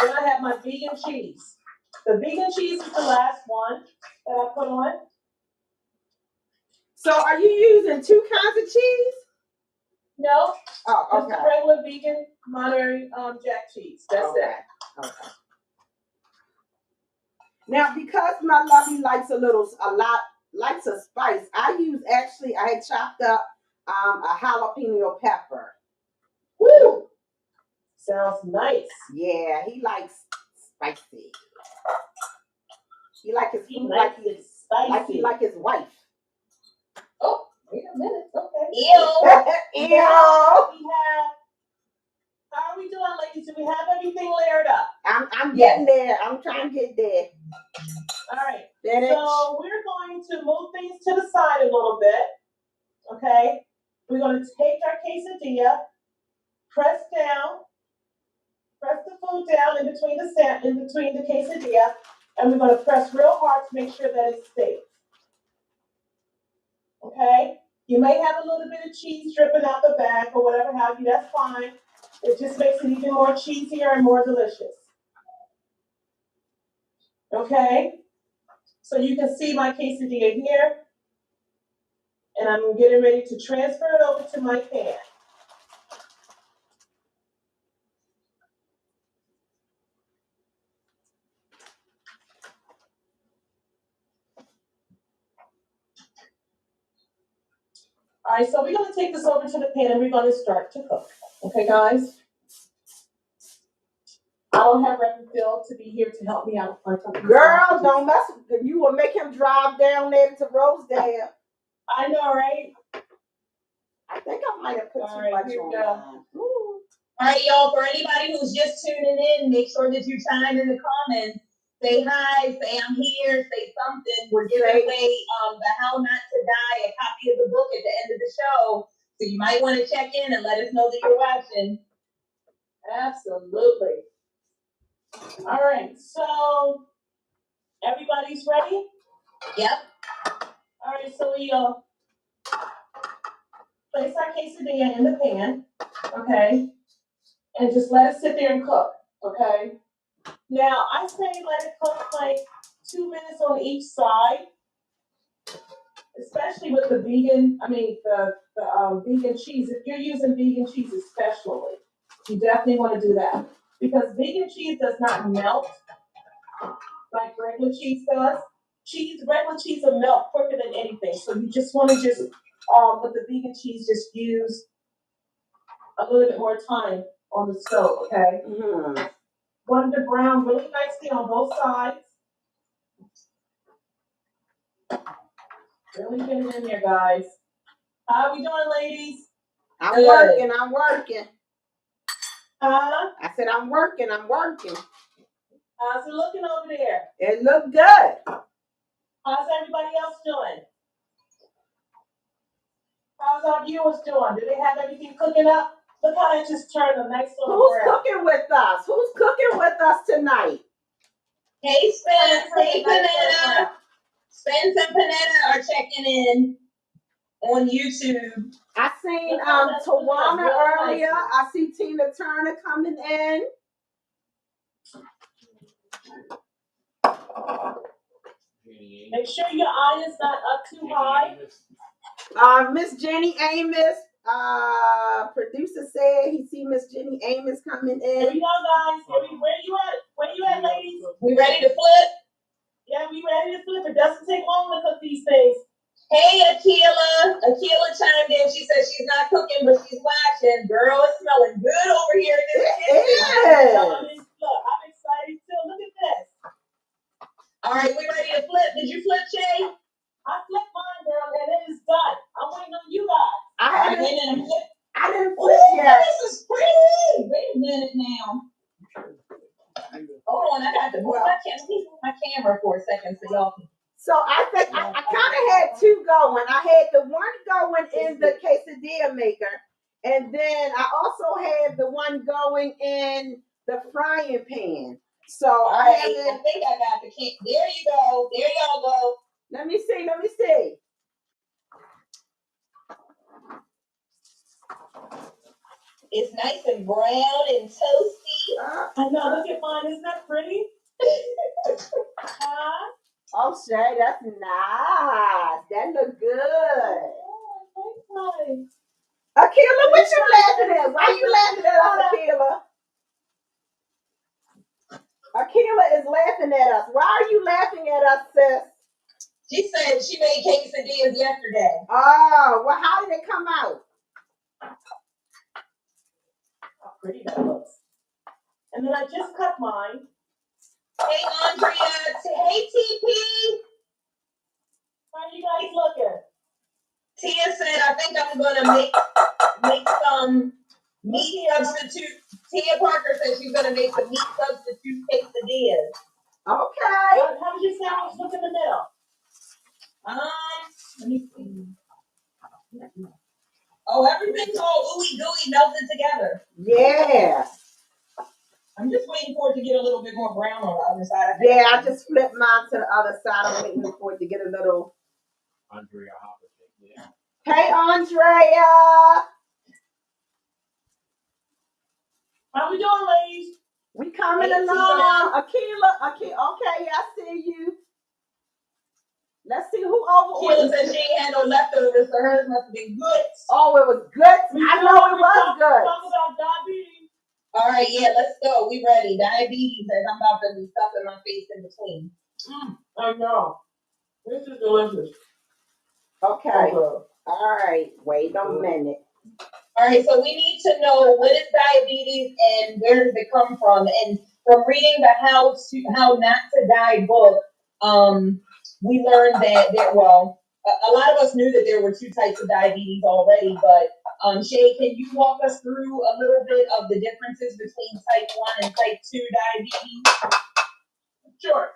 S3: Then I have my vegan cheese. The vegan cheese is the last one that I put on.
S1: So are you using two kinds of cheese?
S3: No.
S1: Oh, okay.
S3: Just the regular vegan Monterey Jack cheese. That's it.
S1: Okay. Now, because my lovey likes likes a spice, I had chopped up a jalapeno pepper.
S3: Woo! Sounds nice.
S1: Yeah, he likes spicy. He like his food
S3: spicy.
S1: like he like his wife.
S3: Oh, wait a minute. Okay.
S1: Ew.
S3: Ew. How are we doing, ladies? Do we have everything layered up?
S1: I'm getting there. I'm trying to get there.
S3: All right.
S1: Finish.
S3: So we're going to move things to the side a little bit. Okay. We're going to take our quesadilla, press the food down in between the quesadilla, and we're going to press real hard to make sure that it stays. Okay? You may have a little bit of cheese dripping out the back or whatever have you, that's fine. It just makes it even more cheesier and more delicious. Okay? So you can see my quesadilla here, and I'm getting ready to transfer it over to my pan. All right, so we're going to take this over to the pan and we're going to start to cook. Okay, guys? I don't have Reverend Phil to be here to help me out.
S1: Girl, don't mess with you. Will make him drive down there to Rosedale.
S3: I know, right?
S1: I think I might have put too much on mine.
S2: All right, y'all, for anybody who's just tuning in, make sure that you chime in the comments. Say hi, say I'm here, say something. We're giving away the How Not to Die, a copy of the book at the end of the show. So you might want to check in and let us know that you're watching.
S3: Absolutely. All right, so everybody's ready?
S2: Yep.
S3: All right, so we'll place our quesadilla in the pan, okay? And just let it sit there and cook, okay? Now, I say let it cook like 2 minutes on each side, especially with the vegan, vegan cheese. If you're using vegan cheese especially, you definitely want to do that. Because vegan cheese does not melt like regular cheese does. Regular cheese will melt quicker than anything. So you just want to with the vegan cheese, just use a little bit more time on the stove, okay?
S1: Mm-hmm.
S3: Want it to brown really nicely on both sides. Really get it in there, guys. How are we doing, ladies?
S1: I'm working.
S3: Huh?
S1: I said I'm working.
S3: How's it looking over there?
S1: It looked good.
S3: How's everybody else doing? How's our viewers doing? Do they have everything cooking up? Look how they just turned a nice little
S1: Who's
S3: brown.
S1: cooking with us? Who's cooking with us tonight?
S2: Hey, Spence. Hey, Panetta. Spence and Panetta are checking in on YouTube.
S1: I seen Tawana earlier. I see Tina Turner coming in.
S3: Make sure your eye is not up too high.
S1: Miss Jenny Amos, producer said he see Miss Jenny Amos coming
S3: Here
S1: in.
S3: we go, guys. Where you at? Where you at, ladies?
S2: We ready to flip?
S3: Yeah, we ready to flip. It doesn't take long to cook these things.
S2: Hey, Akila. Akila chimed in. She said she's not cooking, but she's watching. Girl, it's smelling good over here in this kitchen.
S3: Look, I'm excited too. Look at this.
S2: All right, we ready to flip? Did you flip, Shay?
S3: I flipped mine, girl, and it is done. I'm waiting on you guys.
S1: I didn't flip
S2: Ooh,
S1: yet.
S2: this is pretty. Wait a minute now. Hold on, I got to move my camera for a second so y'all can.
S1: So I think I kind of had two going. I had the one going in the quesadilla maker, and then I also had the one going in the frying pan. So
S2: I think I got the can. There you go. There y'all go.
S1: Let me see. Let me see.
S2: It's nice and brown and toasty.
S3: I know. Look at mine. Isn't that pretty? Huh?
S1: Oh, Shay, that's nice. That look good.
S3: Oh,
S1: Akila, what you laughing at? Why you laughing at us, Akila? Akila is laughing at us. Why are you laughing at us, sis?
S2: She said she made quesadillas yesterday.
S1: Oh, well, how did it come out?
S3: how pretty that looks. And then I just cut mine.
S2: Hey, Andrea. Hey, TP.
S3: How are you guys looking?
S2: Tia said, I think I'm going to make some meat substitute. Tia Parker said she's going to make some meat substitute quesadillas.
S1: Okay.
S3: How does your sandwich look in the middle?
S2: Let me see. Oh, everything's all ooey gooey melted together.
S1: Yeah.
S2: I'm just waiting for it to get a little bit more brown on the other side.
S1: Yeah, I just flipped mine to the other side. I'm waiting for it to get a little.
S4: Andrea Hopper. Yeah.
S1: Hey, Andrea.
S3: How we doing, ladies?
S1: We coming
S2: Hey,
S1: along. Akila. Okay, I see you. Let's see who overordered.
S2: Sheila said she ain't had no leftovers, so hers must have been good.
S1: Oh, it was good. I know it was good.
S3: Talk about diabetes.
S2: All right, yeah, let's go. We ready. Diabetes, as I'm about to be stuffing my face in between.
S3: I know. This is delicious.
S1: Okay. All right. Wait a minute.
S2: All right, so we need to know what is diabetes and where does it come from. And from reading the How Not to Die book, we learned that a lot of us knew that there were two types of diabetes already, but Shay, can you walk us through a little bit of the differences between type 1 and type 2 diabetes?
S3: Sure.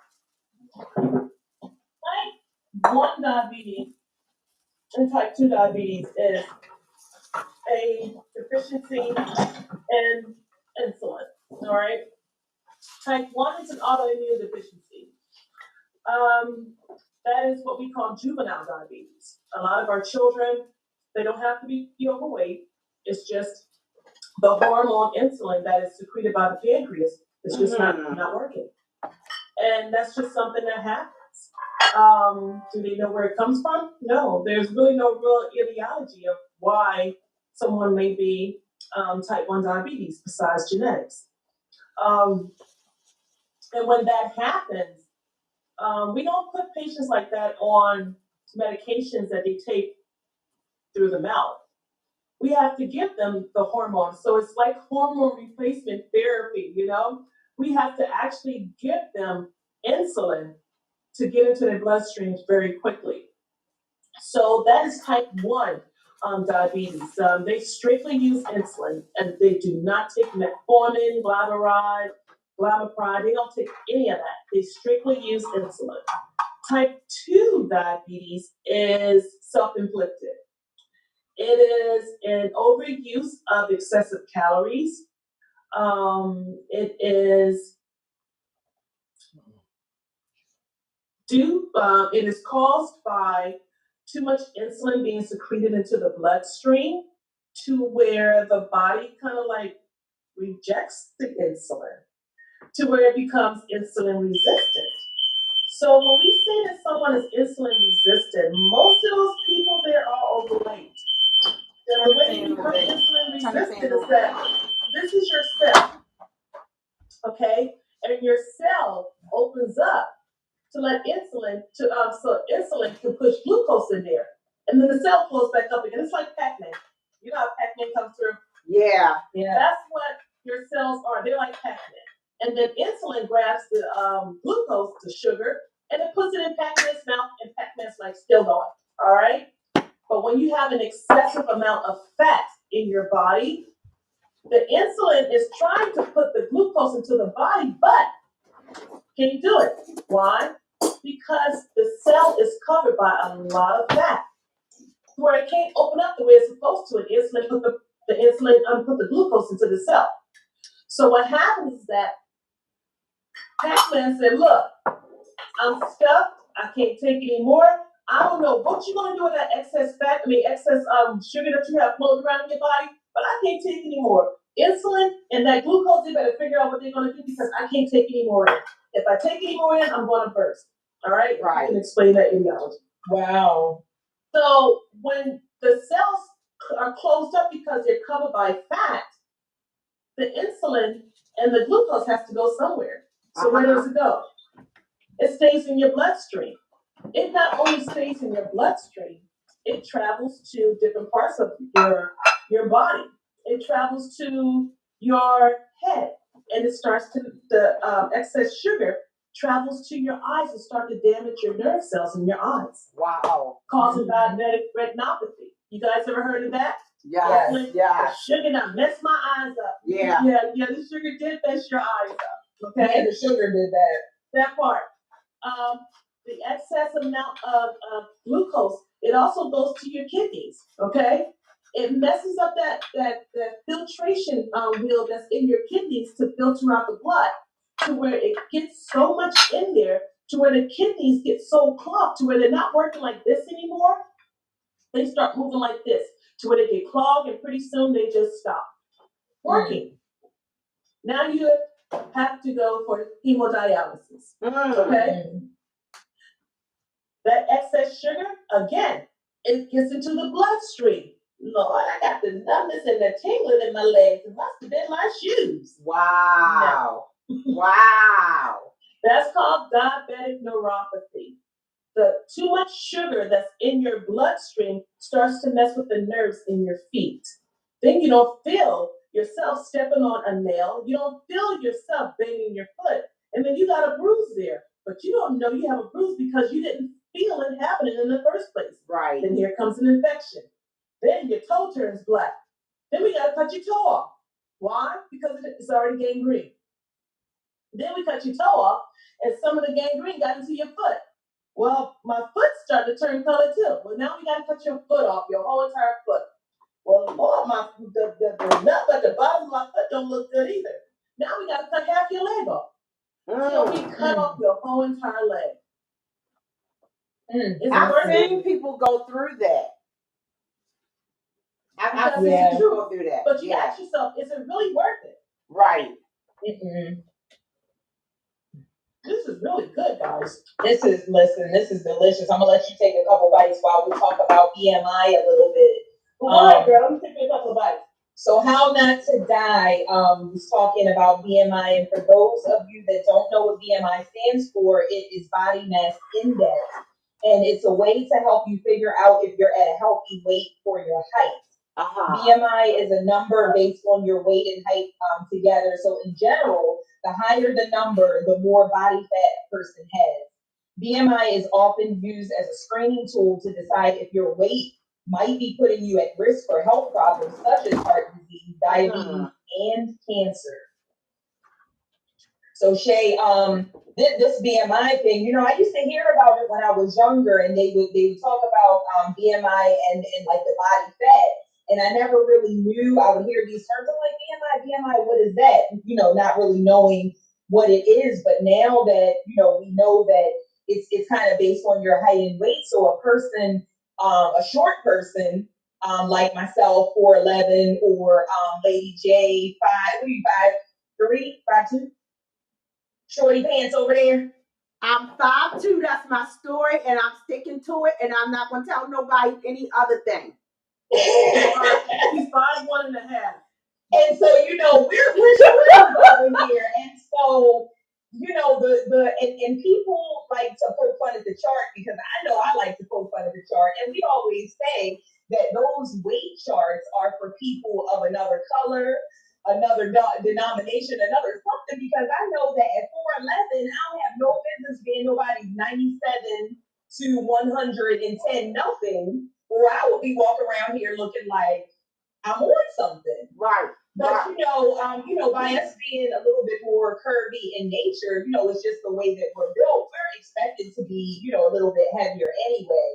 S3: Type 1 diabetes and type 2 diabetes is a deficiency in insulin. All right. Type 1 is an autoimmune deficiency. That is what we call juvenile diabetes. A lot of our children, they don't have to be overweight. It's just the hormone insulin that is secreted by the pancreas is just not working. And that's just something that happens. Do they know where it comes from? No, there's really no real etiology of why someone may be type 1 diabetes besides genetics. And when that happens, we don't put patients like that on medications that they take through the mouth. We have to give them the hormones. So it's like hormone replacement therapy, you know? We have to actually give them insulin to get into their bloodstreams very quickly. So that is type 1 diabetes. They strictly use insulin and they do not take metformin, glamiprid. They don't take any of that. They strictly use insulin. Type 2 diabetes is self-inflicted. It is an overuse of excessive calories. It is It is caused by too much insulin being secreted into the bloodstream to where the body kind of like rejects the insulin to where it becomes insulin resistant. So when we say that someone is insulin resistant, most of those people there are overweight. And the way you become insulin resistant is that this is your cell, okay? And your cell opens up to let insulin so insulin can push glucose in there, and then the cell closes back up again. It's like Pac-Man. You know how Pac-Man comes through?
S1: Yeah.
S3: That's what your cells are. They're like Pac-Man. And then insulin grabs the glucose, the sugar, and it puts it in Pac-Man's mouth, and Pac-Man's like still going. All right. But when you have an excessive amount of fat in your body, the insulin is trying to put the glucose into the body, but can you do it? Why? Because the cell is covered by a lot of fat, where it can't open up the way it's supposed to. And insulin put put the glucose into the cell. So what happens is that Pac-Man said, "Look, I'm stuck. I can't take any more. I don't know what you're gonna do with that excess sugar that you have floating around in your body, but I can't take any more. Insulin and that glucose, they better figure out what they're gonna do because I can't take any more in. If I take any more in, I'm gonna burst." All right?
S1: Right.
S3: I can explain that in biology.
S2: Wow.
S3: So when the cells are closed up because they're covered by fat, the insulin and the glucose has to go somewhere. So where does it go? It stays in your bloodstream. It not only stays in your bloodstream, it travels to different parts of your body. It travels to your head, and it starts to the excess sugar travels to your eyes and start to damage your nerve cells in your eyes.
S1: Wow.
S3: Causing diabetic retinopathy. You guys ever heard of that?
S1: Yes.
S3: The sugar that messed my eyes up.
S1: Yeah.
S3: The sugar did mess your eyes up. Okay.
S2: Yeah, the sugar did that.
S3: That part. The excess amount of glucose, it also goes to your kidneys. Okay. It messes up that filtration wheel that's in your kidneys to filter out the blood, to where it gets so much in there to where the kidneys get so clogged to where they're not working like this anymore. They start moving like this to where they get clogged, and pretty soon they just stop working. Now you have to go for hemodialysis. Okay? That excess sugar, again, it gets into the bloodstream. Lord, I got the numbness and the tingling in my legs. It must have been my shoes.
S1: Wow. Wow.
S3: That's called diabetic neuropathy. The too much sugar that's in your bloodstream starts to mess with the nerves in your feet. Then you don't feel yourself stepping on a nail. You don't feel yourself banging your foot. And then you got a bruise there. But you don't know you have a bruise because you didn't feel it happening in the first place.
S1: Right.
S3: Then here comes an infection. Then your toe turns black. Then we got to cut your toe off. Why? Because it's already gangrene. Then we cut your toe off, and some of the gangrene got into your foot. Well, my foot started to turn color too. Well, now we got to cut your foot off, your whole entire foot. Well, Lord, the nut at the bottom of my foot don't look good either. Now we got to cut half your leg off. So we cut off your whole entire leg.
S1: I've seen people go through that. I've seen people go through that.
S3: But you ask yourself, is it really worth it?
S1: Right.
S3: This is really good, guys.
S2: This is delicious. I'm gonna let you take a couple bites while we talk about BMI a little bit.
S3: Girl, let me take a couple bites.
S2: So How Not to Die was talking about BMI, and for those of you that don't know what BMI stands for, it is body mass index, and it's a way to help you figure out if you're at a healthy weight for your height. BMI is a number based on your weight and height together. So in general, the higher the number, the more body fat a person has. BMI is often used as a screening tool to decide if your weight might be putting you at risk for health problems such as heart disease, diabetes, and cancer. So Shay, this BMI thing, I used to hear about it when I was younger, and they would talk about BMI and like the body fat. And I never really knew. I would hear these terms. I'm like, BMI, what is that? Not really knowing what it is. But now that, we know that it's kind of based on your height and weight. So a person, a short person, like myself, 4'11", or Lady J, 5'3", 5'2", shorty pants over there.
S1: I'm 5'2". That's my story, and I'm sticking to it, and I'm not gonna tell nobody any other thing.
S3: He's 5'1.5".
S2: And so, we're short over here. And so, and people like to poke fun at the chart, because I know I like to poke fun at the chart. And we always say that those weight charts are for people of another color, another denomination, another something, because I know that at 4'11", I don't have no business being nobody's 97 to 110 nothing, or I will be walking around here looking like I'm on something.
S1: Right.
S2: But
S1: right.
S2: By us being a little bit more curvy in nature, it's just the way that we're built. We're expected to be, a little bit heavier anyway.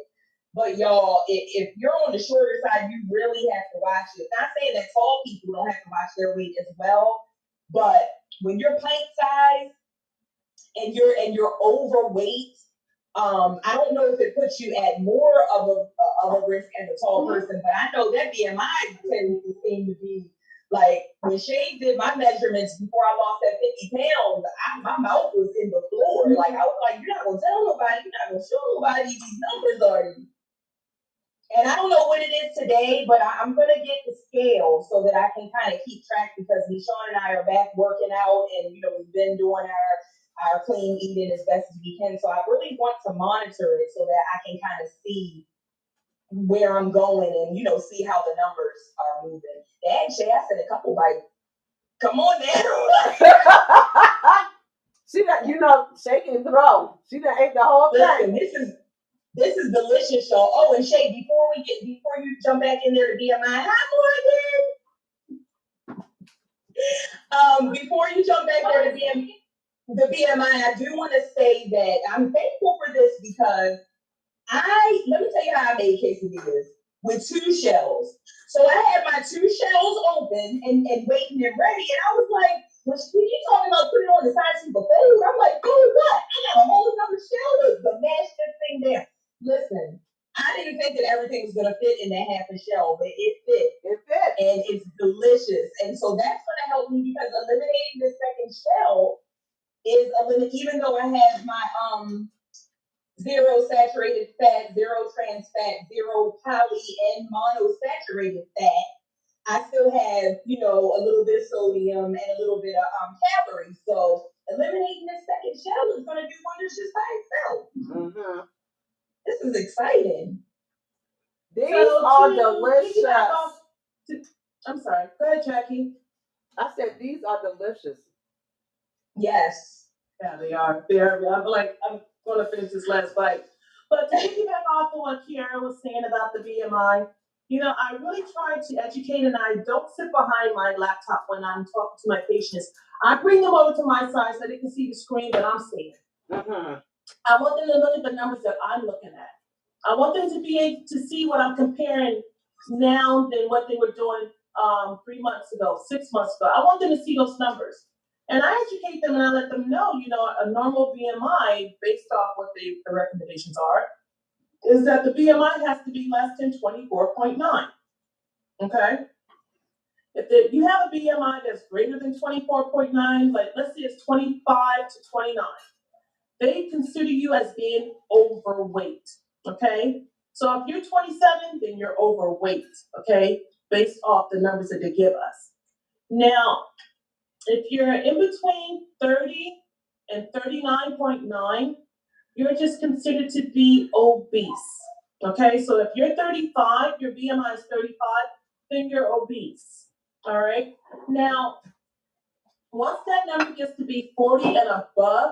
S2: But y'all, if you're on the shorter side, you really have to watch it. Not saying that tall people don't have to watch their weight as well, but when you're plank size and you're overweight, I don't know if it puts you at more of a risk as a tall person, but I know that BMI tends to seem to be like, when Shay did my measurements before I lost that 50 pounds, my mouth was in the floor. Like, I was like, you're not gonna tell nobody, you're not gonna show nobody these numbers, are you? And I don't know what it is today, but I'm gonna get the scale so that I can kind of keep track, because Sean and I are back working out, and we've been doing our clean eating as best as we can. So I really want to monitor it so that I can kind of see where I'm going and see how the numbers are moving. Dad, Shay, I said a couple bites. Come on now.
S1: She done, Shay can throw. She done ate the whole thing.
S2: Listen, this is delicious, y'all. Oh, and Shay, before you jump back in there to BMI, hi, Morgan. Before you jump back there to the BMI, I do want to say that I'm thankful for this, because let me tell you how I made quesadillas with 2 shells. So I had my 2 shells open and waiting and ready, and I was like, when you talking about putting it on the side sheet for food, I'm like, oh, what? I got a whole other shell to mash this thing there. Listen, I didn't think that everything was going to fit in that half a shell, but it fit.
S1: It fit.
S2: And it's delicious. And so that's going to help me, because eliminating the second shell is even though I have my 0 saturated fat, 0 trans fat, 0 poly and monosaturated fat, I still have, a little bit of sodium and a little bit of calories. So eliminating this second shell is going to do wonders just by itself.
S1: Mm-hmm.
S2: This is exciting.
S1: These are delicious.
S3: I'm sorry. Go ahead, Jackie.
S1: I said these are delicious.
S2: Yes.
S3: Yeah, they are. I'm going to finish this last bite. But to piggyback off of what Kiara was saying about the BMI, I really try to educate, and I don't sit behind my laptop when I'm talking to my patients. I bring them over to my side so they can see the screen that I'm seeing.
S1: Mm-hmm.
S3: I want them to look at the numbers that I'm looking at. I want them to be able to see what I'm comparing now than what they were doing 3 months ago, 6 months ago. I want them to see those numbers. And I educate them, and I let them know, a normal BMI, based off what the recommendations are, is that the BMI has to be less than 24.9. Okay? If you have a BMI that's greater than 24.9, like let's say it's 25 to 29, they consider you as being overweight. Okay? So if you're 27, then you're overweight. Okay? Based off the numbers that they give us. Now, if you're in between 30 and 39.9, you're just considered to be obese. Okay, so if you're 35, your BMI is 35, then you're obese. All right. Now, once that number gets to be 40 and above,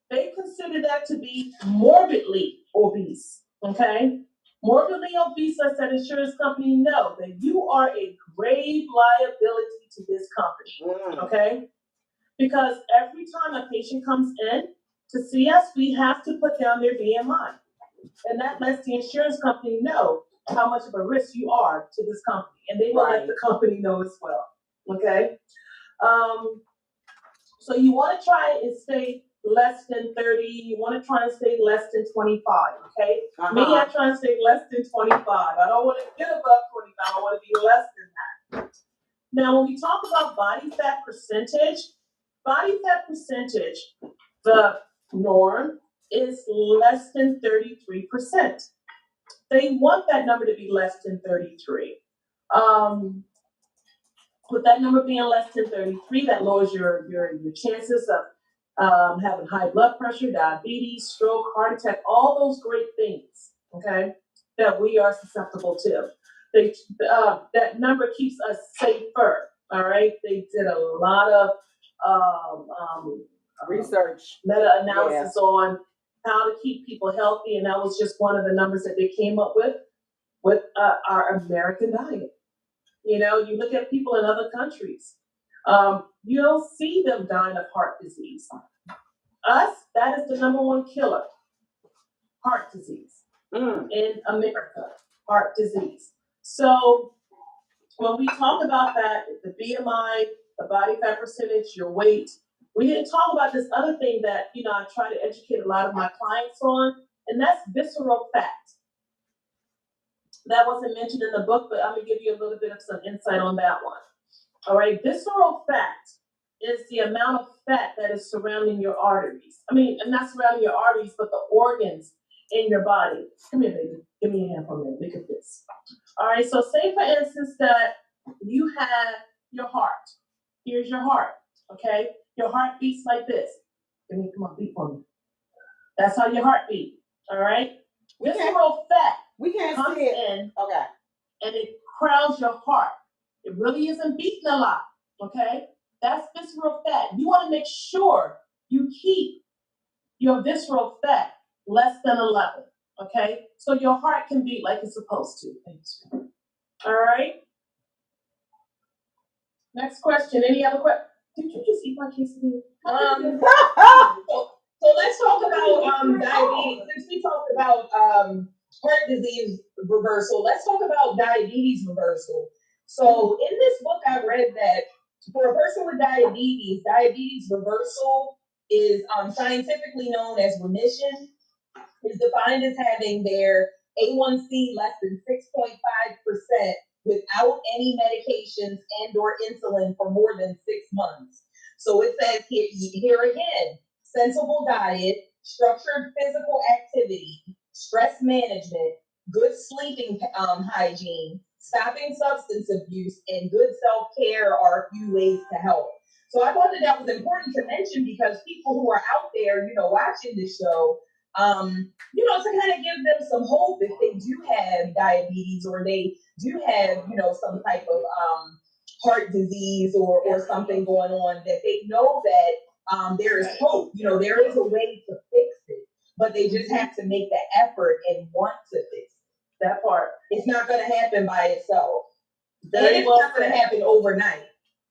S3: they consider that to be morbidly obese. Okay. Morbidly obese lets that insurance company know that you are a grave liability to this company. Okay. Because every time a patient comes in to see us, we have to put down their BMI. And that lets the insurance company know how much of a risk you are to this company. And they will let the company know as well. Okay? So you want to try and stay less than 30. You want to try and stay less than 25, okay? Me, I try and stay less than 25. I don't want to get above 25. I want to be less than that. Now, when we talk about body fat percentage, the norm is less than 33%. They want that number to be less than 33. With that number being less than 33, that lowers your chances of having high blood pressure, diabetes, stroke, heart attack, all those great things, okay, that we are susceptible to. That number keeps us safer, all right? They did a lot of
S1: research,
S3: meta-analysis on how to keep people healthy, and that was just one of the numbers that they came up with our American diet. You know, you look at people in other countries, you don't see them dying of heart disease. Us, that is the number one killer, heart disease in America, heart disease. So when we talk about that, the BMI, the body fat percentage, your weight, we didn't talk about this other thing that, you know, I try to educate a lot of my clients on, and that's visceral fat. That wasn't mentioned in the book, but I'm going to give you a little bit of some insight on that one. All right, visceral fat is the amount of fat that is surrounding your arteries. I mean, not surrounding your arteries, but the organs in your body. Come here, baby. Give me a hand for a minute. Look at this. All right, so say, for instance, that you have your heart. Here's your heart, okay? Your heart beats like this. Come on, beat for me. That's how your heart beats, all right? Visceral fat.
S1: We can't
S3: comes
S1: see it.
S3: in,
S1: okay,
S3: and it crowds your heart. It really isn't beating a lot, okay? That's visceral fat. You want to make sure you keep your visceral fat less than 11, okay? So your heart can beat like it's supposed to. All right? Next question. Any other questions? Did you just eat my quesadilla?
S2: So let's talk about diabetes. Since we talked about heart disease reversal, let's talk about diabetes reversal. So in this book, I read that for a person with diabetes reversal is scientifically known as remission. Is defined as having their A1C less than 6.5% without any medications and or insulin for more than 6 months. So it says here again, sensible diet, structured physical activity, stress management, good sleeping hygiene, stopping substance abuse, and good self-care are a few ways to help. So I thought that was important to mention because people who are out there, watching this show, to kind of give them some hope if they do have diabetes or they do have, some type of heart disease or something going on, that they know that there is hope. There is a way to fix it, but they just have to make the effort and want to fix it. That part. It's not going to happen by itself. And it's not going to happen overnight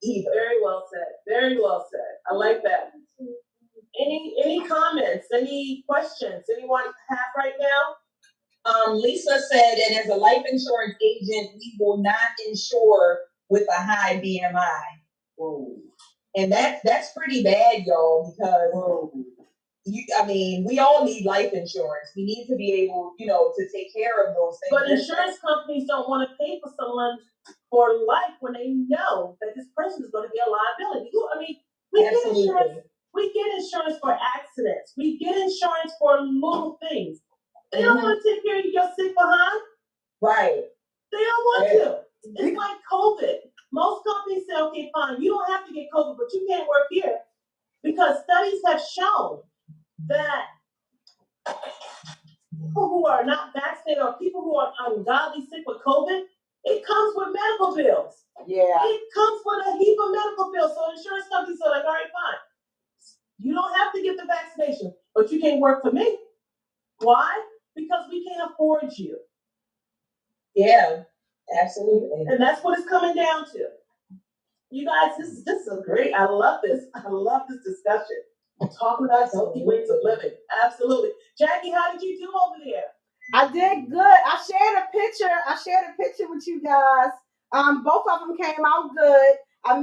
S2: either.
S3: Very well said. Very well said. I like that. Any comments? Any questions? Anyone have right now?
S2: Lisa said, and as a life insurance agent, we will not insure with a high BMI. Whoa. And that's pretty bad, y'all, because we all need life insurance. We need to be able, to take care of those things.
S3: But insurance companies don't want to pay for someone for life when they know that this person is going to be a liability. We get insurance. We get insurance for accidents. We get insurance for little things. They don't want to take care of your sick behind.
S2: Right.
S3: They don't want to. It's like COVID. Most companies say, okay, fine, you don't have to get COVID, but you can't work here. Because studies have shown that people who are not vaccinated or people who are ungodly sick with COVID, it comes with medical bills.
S1: Yeah.
S3: It comes with a heap of medical bills. So insurance companies are like, all right, fine. You don't have to get the vaccination, but you can't work for me. Why? Because we can't afford you.
S2: Yeah, absolutely.
S3: And that's what it's coming down to. You guys, this is great. I love this. I love this discussion. We're talking about healthy ways of living. Absolutely. Jackie, how did you do over there?
S1: I did good. I shared a picture with you guys. Both of them came out good. I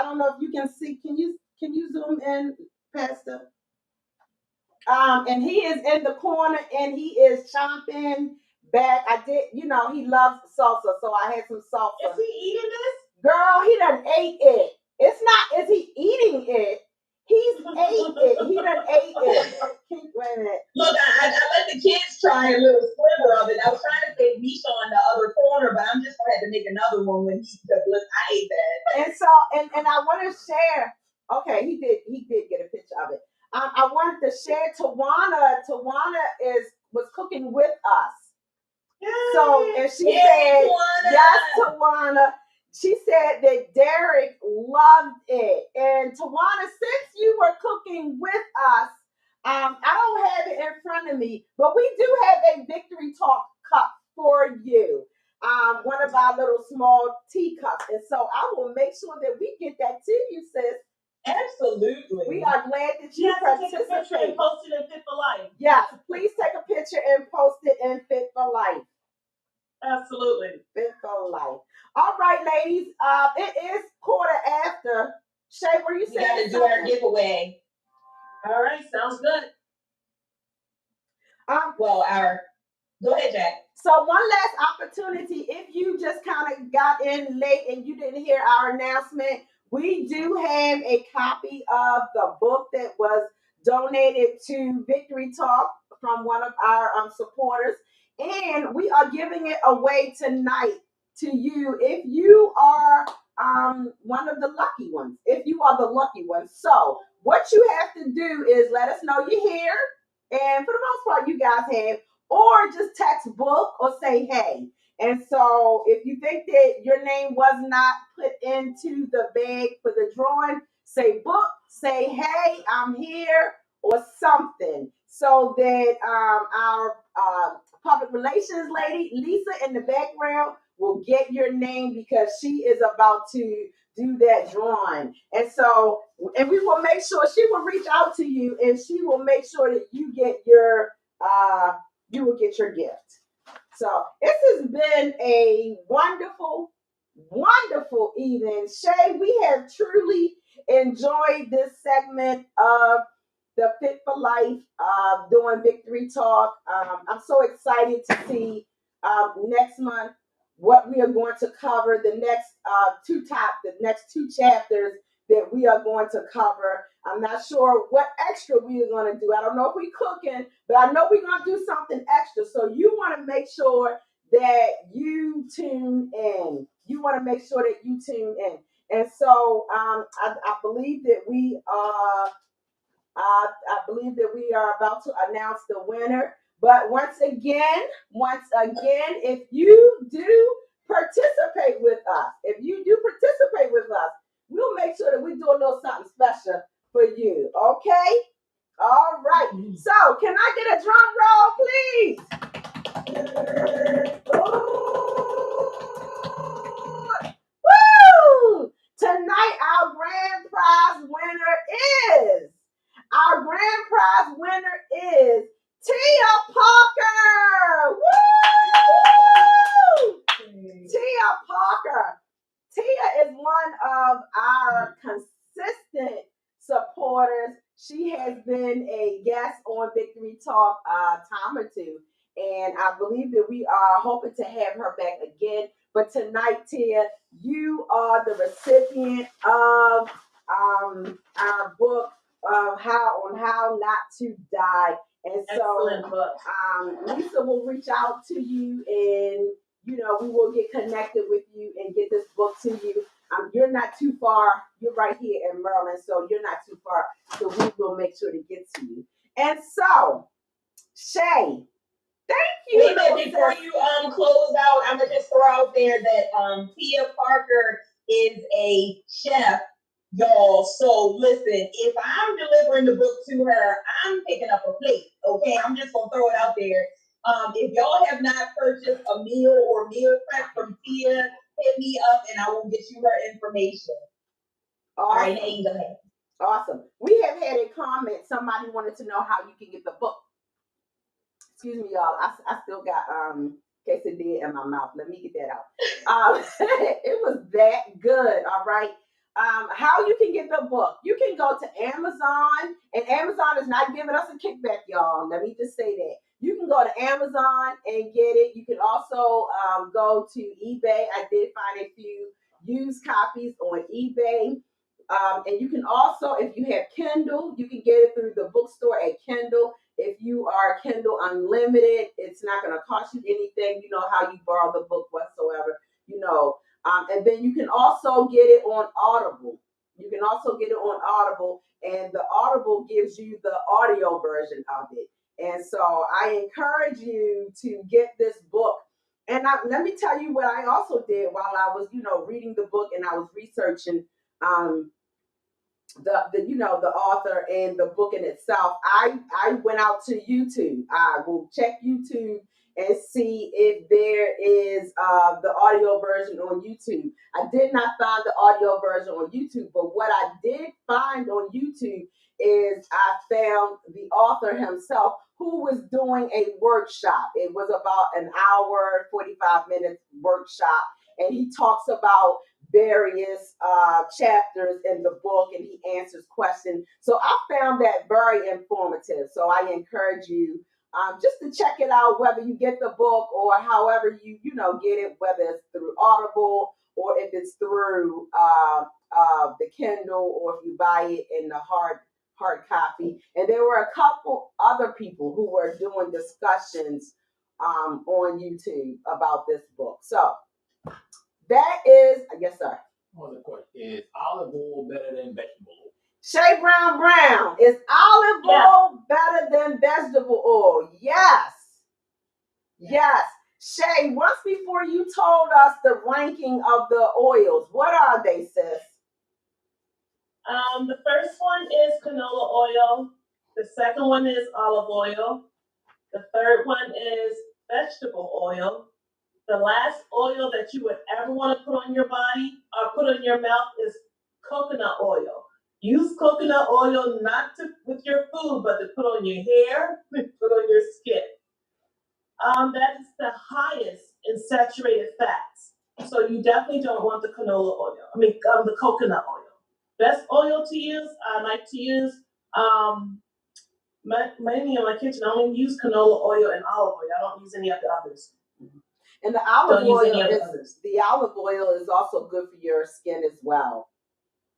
S1: don't know if you can see. Can you zoom in, Pastor? And he is in the corner and he is chomping back. I did, he loves salsa, so I had some salsa.
S3: Is he eating this?
S1: Girl, he done ate it. It's not, is he eating it? He's ate it. He done ate it. Wait a minute.
S2: Look, I let the kids try a little sliver of it. I was trying to say Misha on the other corner, but I'm just going to have to make another one when because look, I ate that.
S1: And so, and I want to share. Okay, he did get a picture of it. I wanted to share Tawana. Tawana was cooking with us.
S3: Yay!
S1: So, and she
S2: Yay,
S1: said,
S2: Tawana.
S1: yes, Tawana. She said that Derek loved it. And Tawana, since you were cooking with us, I don't have it in front of me, but we do have a Victory Talk cup for you. One of our little small teacups. And so I will make sure that we get that to you, sis.
S2: Absolutely.
S1: We are glad that you
S3: Take a picture
S1: participate.
S3: and post it in Fit for Life.
S1: Yes, please take a picture and post it in Fit for Life.
S3: Absolutely.
S1: Fit for Life. All right, ladies. It is 15:15. Shay, were you
S2: We
S1: saying
S2: got to do
S1: something?
S2: our giveaway.
S3: All right, sounds good.
S2: Well, go ahead, Jack.
S1: So one last opportunity, if you just kind of got in late and you didn't hear our announcement, we do have a copy of the book that was donated to Victory Talk from one of our supporters, and we are giving it away tonight to you if you are one of the lucky ones. If you are the lucky one, so what you have to do is let us know you're here, and for the most part, you guys have. Or just text book or say hey. And so if you think that your name was not put into the bag for the drawing, say book, say hey, I'm here, or something. So that our public relations lady, Lisa, in the background, will get your name because she is about to do that drawing. And so, and we will make sure she will reach out to you and she will make sure that you get your you will get your gift. So this has been a wonderful, wonderful evening. Shay, we have truly enjoyed this segment of the Fit for Life doing Victory Talk. I'm so excited to see next month what we are going to cover, the next the next two chapters that we are going to cover. I'm not sure what extra we are going to do. I don't know if we're cooking, but I know we're going to do something extra. So you want to make sure that you tune in. You want to make sure that you tune in. And so I believe that I believe that we are about to announce the winner. But once again, if you do participate with us, we'll make sure that we do a little something special for you. Okay? All right. So, can I get a drum roll, please? Woo! Tonight, our grand prize winner is Tia Parker. Woo! Tia Parker. Tia is one of our consistent supporters. She has been a guest on Victory Talk a time or two, and I believe that we are hoping to have her back again. But tonight, Tia, you are the recipient of our book how not to die. And so Lisa will reach out to you and we will get connected with you and get this book to you. You're not too far. You're right here in Maryland, so you're not too far. So we will make sure to get to you. And so, Shay, thank you.
S2: Wait a minute, before you close out, I'm gonna just throw out there that Tia Parker is a chef, y'all. So listen, if I'm delivering the book to her, I'm picking up a plate. Okay, I'm just gonna throw it out there. If y'all have not purchased a meal or meal prep from Tia, hit me up and I will get you her information.
S1: Awesome.
S2: All right, Hayden, go ahead.
S1: Awesome. We have had a comment. Somebody wanted to know how you can get the book. Excuse me, y'all. I still got quesadilla in my mouth. Let me get that out. It was that good. All right. How you can get the book. You can go to Amazon, and Amazon is not giving us a kickback, y'all. Let me just say that. You can go to Amazon and get it. You can also go to eBay. I did find a few used copies on eBay. And you can also, if you have Kindle, you can get it through the bookstore at Kindle. If you are Kindle Unlimited, it's not going to cost you anything. You know how you borrow the book whatsoever, you know. And then you can also get it on Audible. You can also get it on Audible, and the Audible gives you the audio version of it. And so I encourage you to get this book. And let me tell you what I also did while I was, reading the book and I was researching um, the author and the book in itself. I went out to YouTube. I will check YouTube and see if there is the audio version on YouTube. I did not find the audio version on YouTube, but what I did find on YouTube is I found the author himself who was doing a workshop. It was about an hour, 45 minutes workshop, and he talks about various chapters in the book, and he answers questions. So I found that very informative. So I encourage you just to check it out, whether you get the book or however you get it, whether it's through Audible or if it's through the Kindle, or if you buy it in the hard copy. And there were a couple other people who were doing discussions on YouTube about this book. So that is, yes, sir.
S4: Another question: is olive oil better than vegetable oil?
S1: Shay Brown, is olive oil better than vegetable oil? Yes. Yes. Shay, once before you told us the ranking of the oils. What are they, sis?
S3: The first one is canola oil. The second one is olive oil. The third one is vegetable oil. The last oil that you would ever want to put on your body or put on your mouth is coconut oil. Use coconut oil not with your food, but to put on your hair, put on your skin. That is the highest in saturated fats. So you definitely don't want the canola oil. The coconut oil. Best oil to use, I like to use, mainly in my kitchen, I only use canola oil and olive oil. I don't use any of the others.
S1: And the olive oil is also good for your skin as well.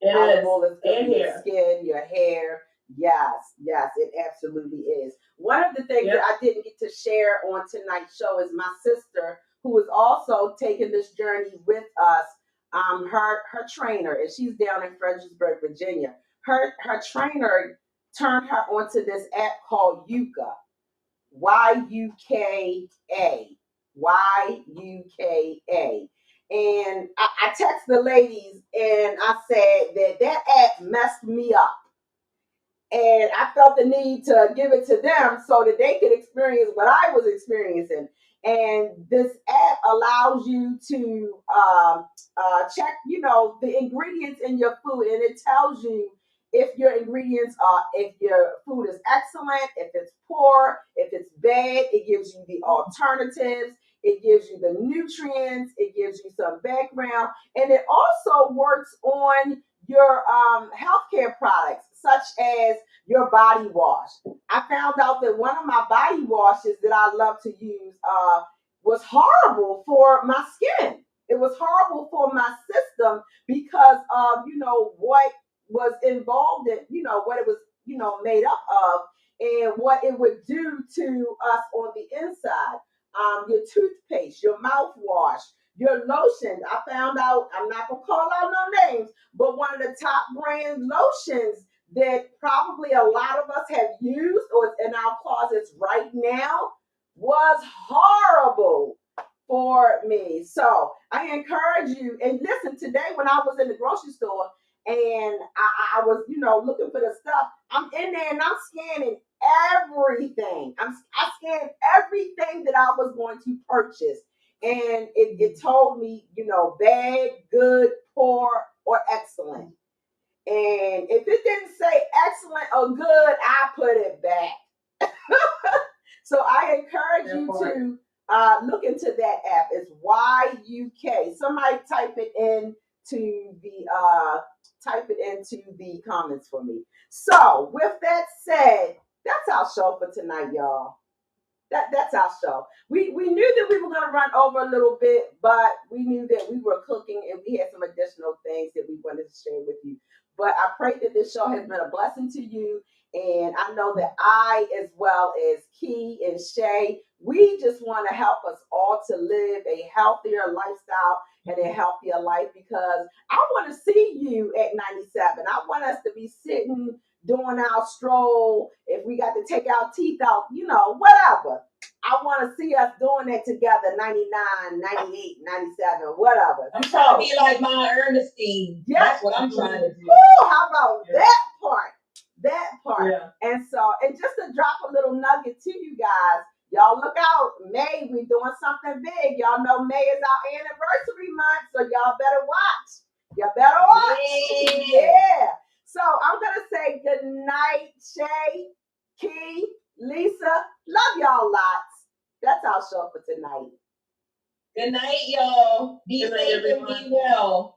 S1: Olive oil is good for your skin, your hair. Yes, it absolutely is. One of the things that I didn't get to share on tonight's show is my sister, who is also taking this journey with us. Her trainer, and she's down in Fredericksburg, Virginia. Her trainer turned her onto this app called Yuka, YUKA. YUKA. And I text the ladies and I said that app messed me up. And I felt the need to give it to them so that they could experience what I was experiencing. And this app allows you to check, the ingredients in your food, and it tells you if your ingredients are, if your food is excellent, if it's poor, if it's bad. It gives you the alternatives. It gives you the nutrients. It gives you some background, and it also works on your healthcare products, such as your body wash. I found out that one of my body washes that I love to use was horrible for my skin. It was horrible for my system because of, what was involved in, what it was, made up of, and what it would do to us on the inside. Your toothpaste, your mouthwash, your lotions. I found out, I'm not going to call out no names, but one of the top brand lotions that probably a lot of us have used or is in our closets right now was horrible for me. So I encourage you. And listen, today when I was in the grocery store and I was, looking for the stuff, I'm in there and I'm scanning everything. I scanned everything that I was going to purchase. And it told me, bad, good, poor, or excellent. And if it didn't say excellent or good, I put it back. So I encourage you to look into that app. It's YUK. Somebody type it in to the type it into the comments for me. So with that said, that's our show for tonight, y'all. That's our show. We knew that we were gonna run over a little bit, but we knew that we were cooking and we had some additional things that we wanted to share with you. But I pray that this show has been a blessing to you. And I know that I, as well as Key and Shay, we just want to help us all to live a healthier lifestyle and a healthier life because I want to see you at 97. I want us to be sitting doing our stroll, if we got to take our teeth out, whatever. I want to see us doing that together, 99, 98, 97, whatever.
S2: I'm trying to be like my Ernestine.
S1: Yeah.
S2: That's what I'm trying to do.
S1: Ooh, how about that part? That part.
S3: Yeah.
S1: And just to drop a little nugget to you guys, y'all look out. May, we doing something big. Y'all know May is our anniversary month, so y'all better watch. Y'all better watch. Yeah. So I'm going to say good night, Shay, Key, Lisa. Love y'all lots. That's our show for tonight.
S2: Good night, y'all. Be safe and be well.